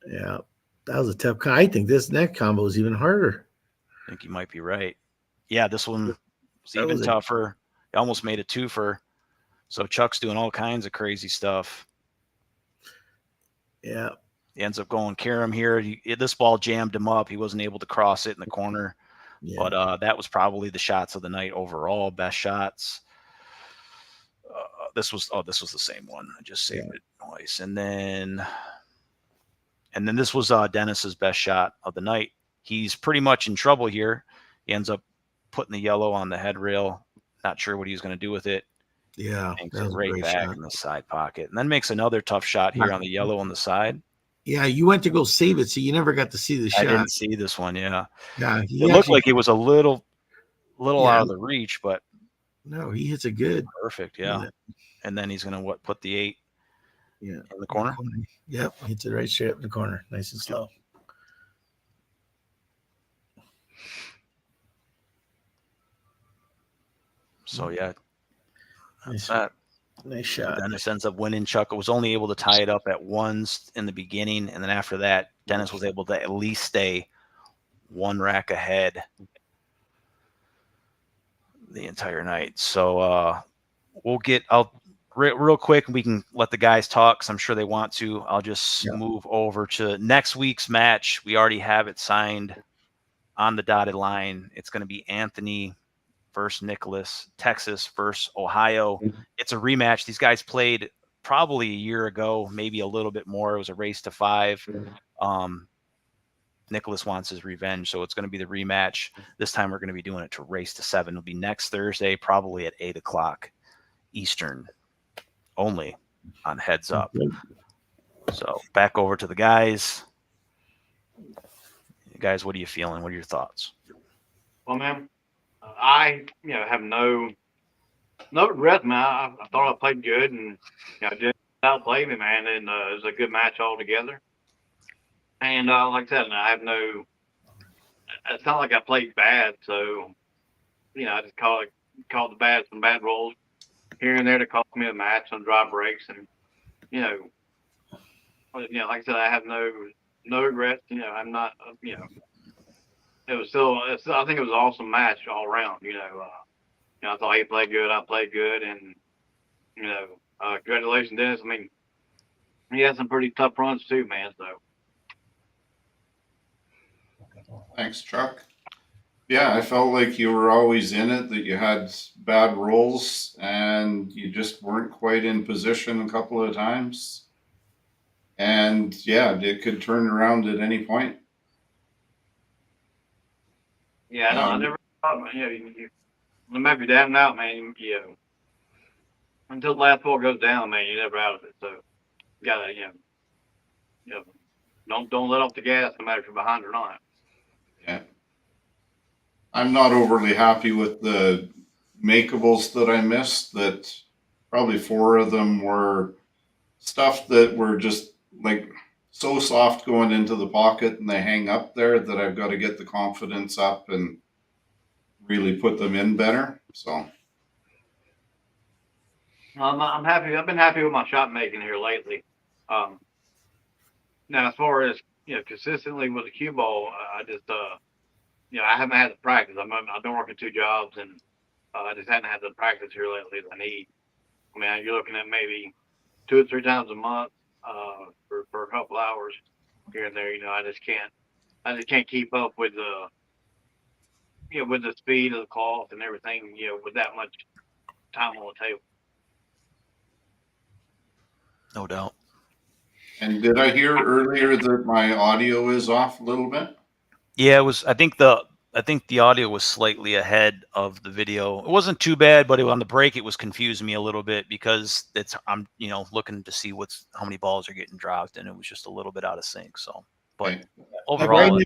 Good. Yeah, that was a tough. I think this next combo is even harder. I think you might be right. Yeah, this one was even tougher. He almost made a twofer. So Chuck's doing all kinds of crazy stuff. Yeah. He ends up going Karam here. This ball jammed him up. He wasn't able to cross it in the corner. Yeah. But that was probably the shots of the night overall. Best shots. This was the same one. I just saved it twice. And then this was Dennis's best shot of the night. He's pretty much in trouble here. He ends up putting the yellow on the head rail. Not sure what he was going to do with it. Yeah. Makes it right back in the side pocket. And then makes another tough shot here on the yellow on the side. Yeah, you went to go save it, so you never got to see the shot. I didn't see this one, yeah. Yeah. It looked like it was a little out of the reach, but no, he hits it good. Perfect, yeah. And then he's going to put the 8 in the corner? Yep, hits it right straight up in the corner. Nice and slow. So, yeah, that's that. Nice shot. Dennis ends up winning. Chuck was only able to tie it up at ones in the beginning, and then after that, Dennis was able to at least stay 1 rack ahead the entire night. So we'll get real quick, we can let the guys talk because I'm sure they want to. I'll just move over to next week's match. We already have it signed on the dotted line. It's going to be Anthony versus Nicholas, Texas versus Ohio. It's a rematch. These guys played probably a year ago, maybe a little bit more. It was a race to 5. Nicholas wants his revenge, so it's going to be the rematch. This time we're going to be doing it to race to 7. It'll be next Thursday, probably at 8 o'clock Eastern, only on Heads Up. So back over to the guys. Guys, what are you feeling? What are your thoughts? Well, man, I have no regret, man. I thought I played good, and just outplayed me, man. And it was a good match altogether. And like I said, I have no. It's not like I played bad, so I just called some bad rolls here and there to cost me a match on dry breaks, and like I said, I have no regrets. I'm not. It was still. I think it was an awesome match all around. I thought he played good. I played good, and congratulations, Dennis. I mean, he had some pretty tough runs too, man. So. Thanks, Chuck. Yeah, I felt like you were always in it, that you had bad rolls and you just weren't quite in position a couple of times. And yeah, it could turn around at any point. Yeah, I never thought, man, no matter if you're down and out, man, until the last ball goes down, man, you're never out of it. So you gotta, don't let off the gas no matter if you're behind or not. Yeah. I'm not overly happy with the makeables that I missed. That probably 4 of them were stuff that were just like so soft going into the pocket and they hang up there that I've got to get the confidence up and really put them in better. So I'm happy. I've been happy with my shot making here lately. Now, as far as consistently with the cue ball, I just I haven't had the practice. I've been working 2 jobs, and I just haven't had the practice here lately that I need. I mean, you're looking at maybe 2 or 3 times a month for a couple hours here and there. I just can't keep up with the with the speed of the cloth and everything. With that much time on the table. No doubt. and did I hear earlier that my audio is off a little bit? Yeah, it was. I think the audio was slightly ahead of the video. It wasn't too bad, but on the break, it was confusing me a little bit because I'm looking to see how many balls are getting dropped, and it was just a little bit out of sync. So, but Okay. overall,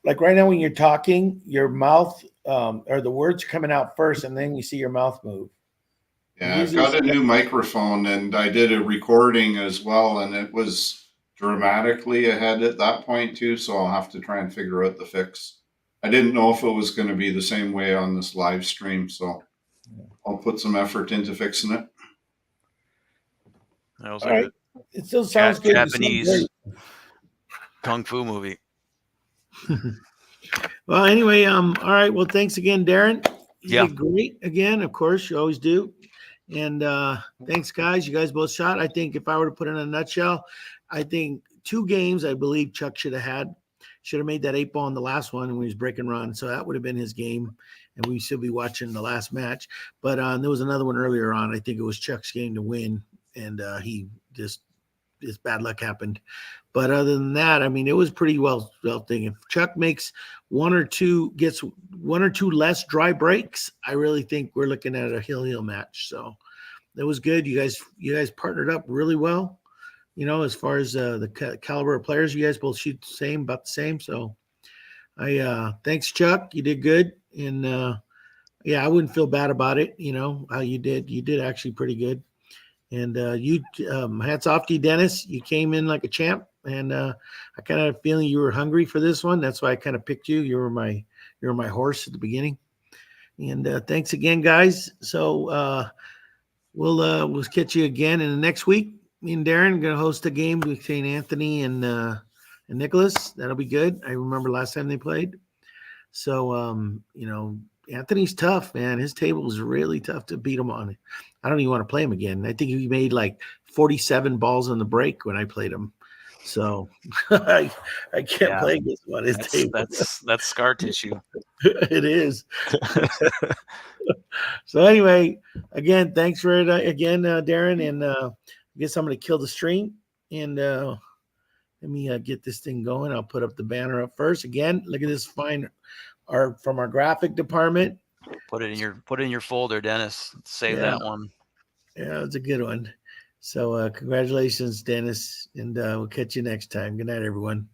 Like right now when you're talking, your mouth or the words are coming out first, and then you see your mouth move. Yeah, I've got a new microphone, and I did a recording as well, and it was dramatically ahead at that point too, so I'll have to try and figure out the fix. I didn't know if it was going to be the same way on this live stream, so I'll put some effort into fixing it. that was All like right. It still sounds good. Japanese kung fu movie. Well, anyway, all right. Well, thanks again, Darren. You Yeah. did great again. Of course, you always do. And thanks, guys. You guys both shot. I think if I were to put it in a nutshell, I think 2 games I believe Chuck should have made that 8 ball in the last one when he was breaking run. So that would have been his game. And we should be watching the last match. But there was another one earlier on. I think it was Chuck's game to win. And his bad luck happened. But other than that, I mean, it was pretty well thing. If Chuck makes gets 1 or 2 less dry breaks, I really think we're looking at a heel match. So that was good. You guys partnered up really well. As far as the caliber of players, you guys both shoot about the same. So thanks, Chuck. You did good. And I wouldn't feel bad about it. How you did. You did actually pretty good. And hats off to you, Dennis. You came in like a champ, and I kind of had a feeling you were hungry for this one. That's why I kind of picked you. You were my horse at the beginning. And thanks again, guys. So we'll catch you again in the next week. Me and Darren are going to host a game between Anthony and Nicholas. That'll be good. I remember last time they played. So Anthony's tough, man. His table is really tough to beat him on. I don't even want to play him again. I think he made like 47 balls on the break when I played him. So I can't play against him on his table. That's scar tissue. It is. So anyway, again, thanks for it again, Darren. And I guess I'm going to kill the stream. And let me get this thing going. I'll put up the banner up first. Again, look at this fine art from our graphic department. Put it in your folder, Dennis. Save that one. Yeah, it's a good one. So congratulations, Dennis, and we'll catch you next time. Good night, everyone.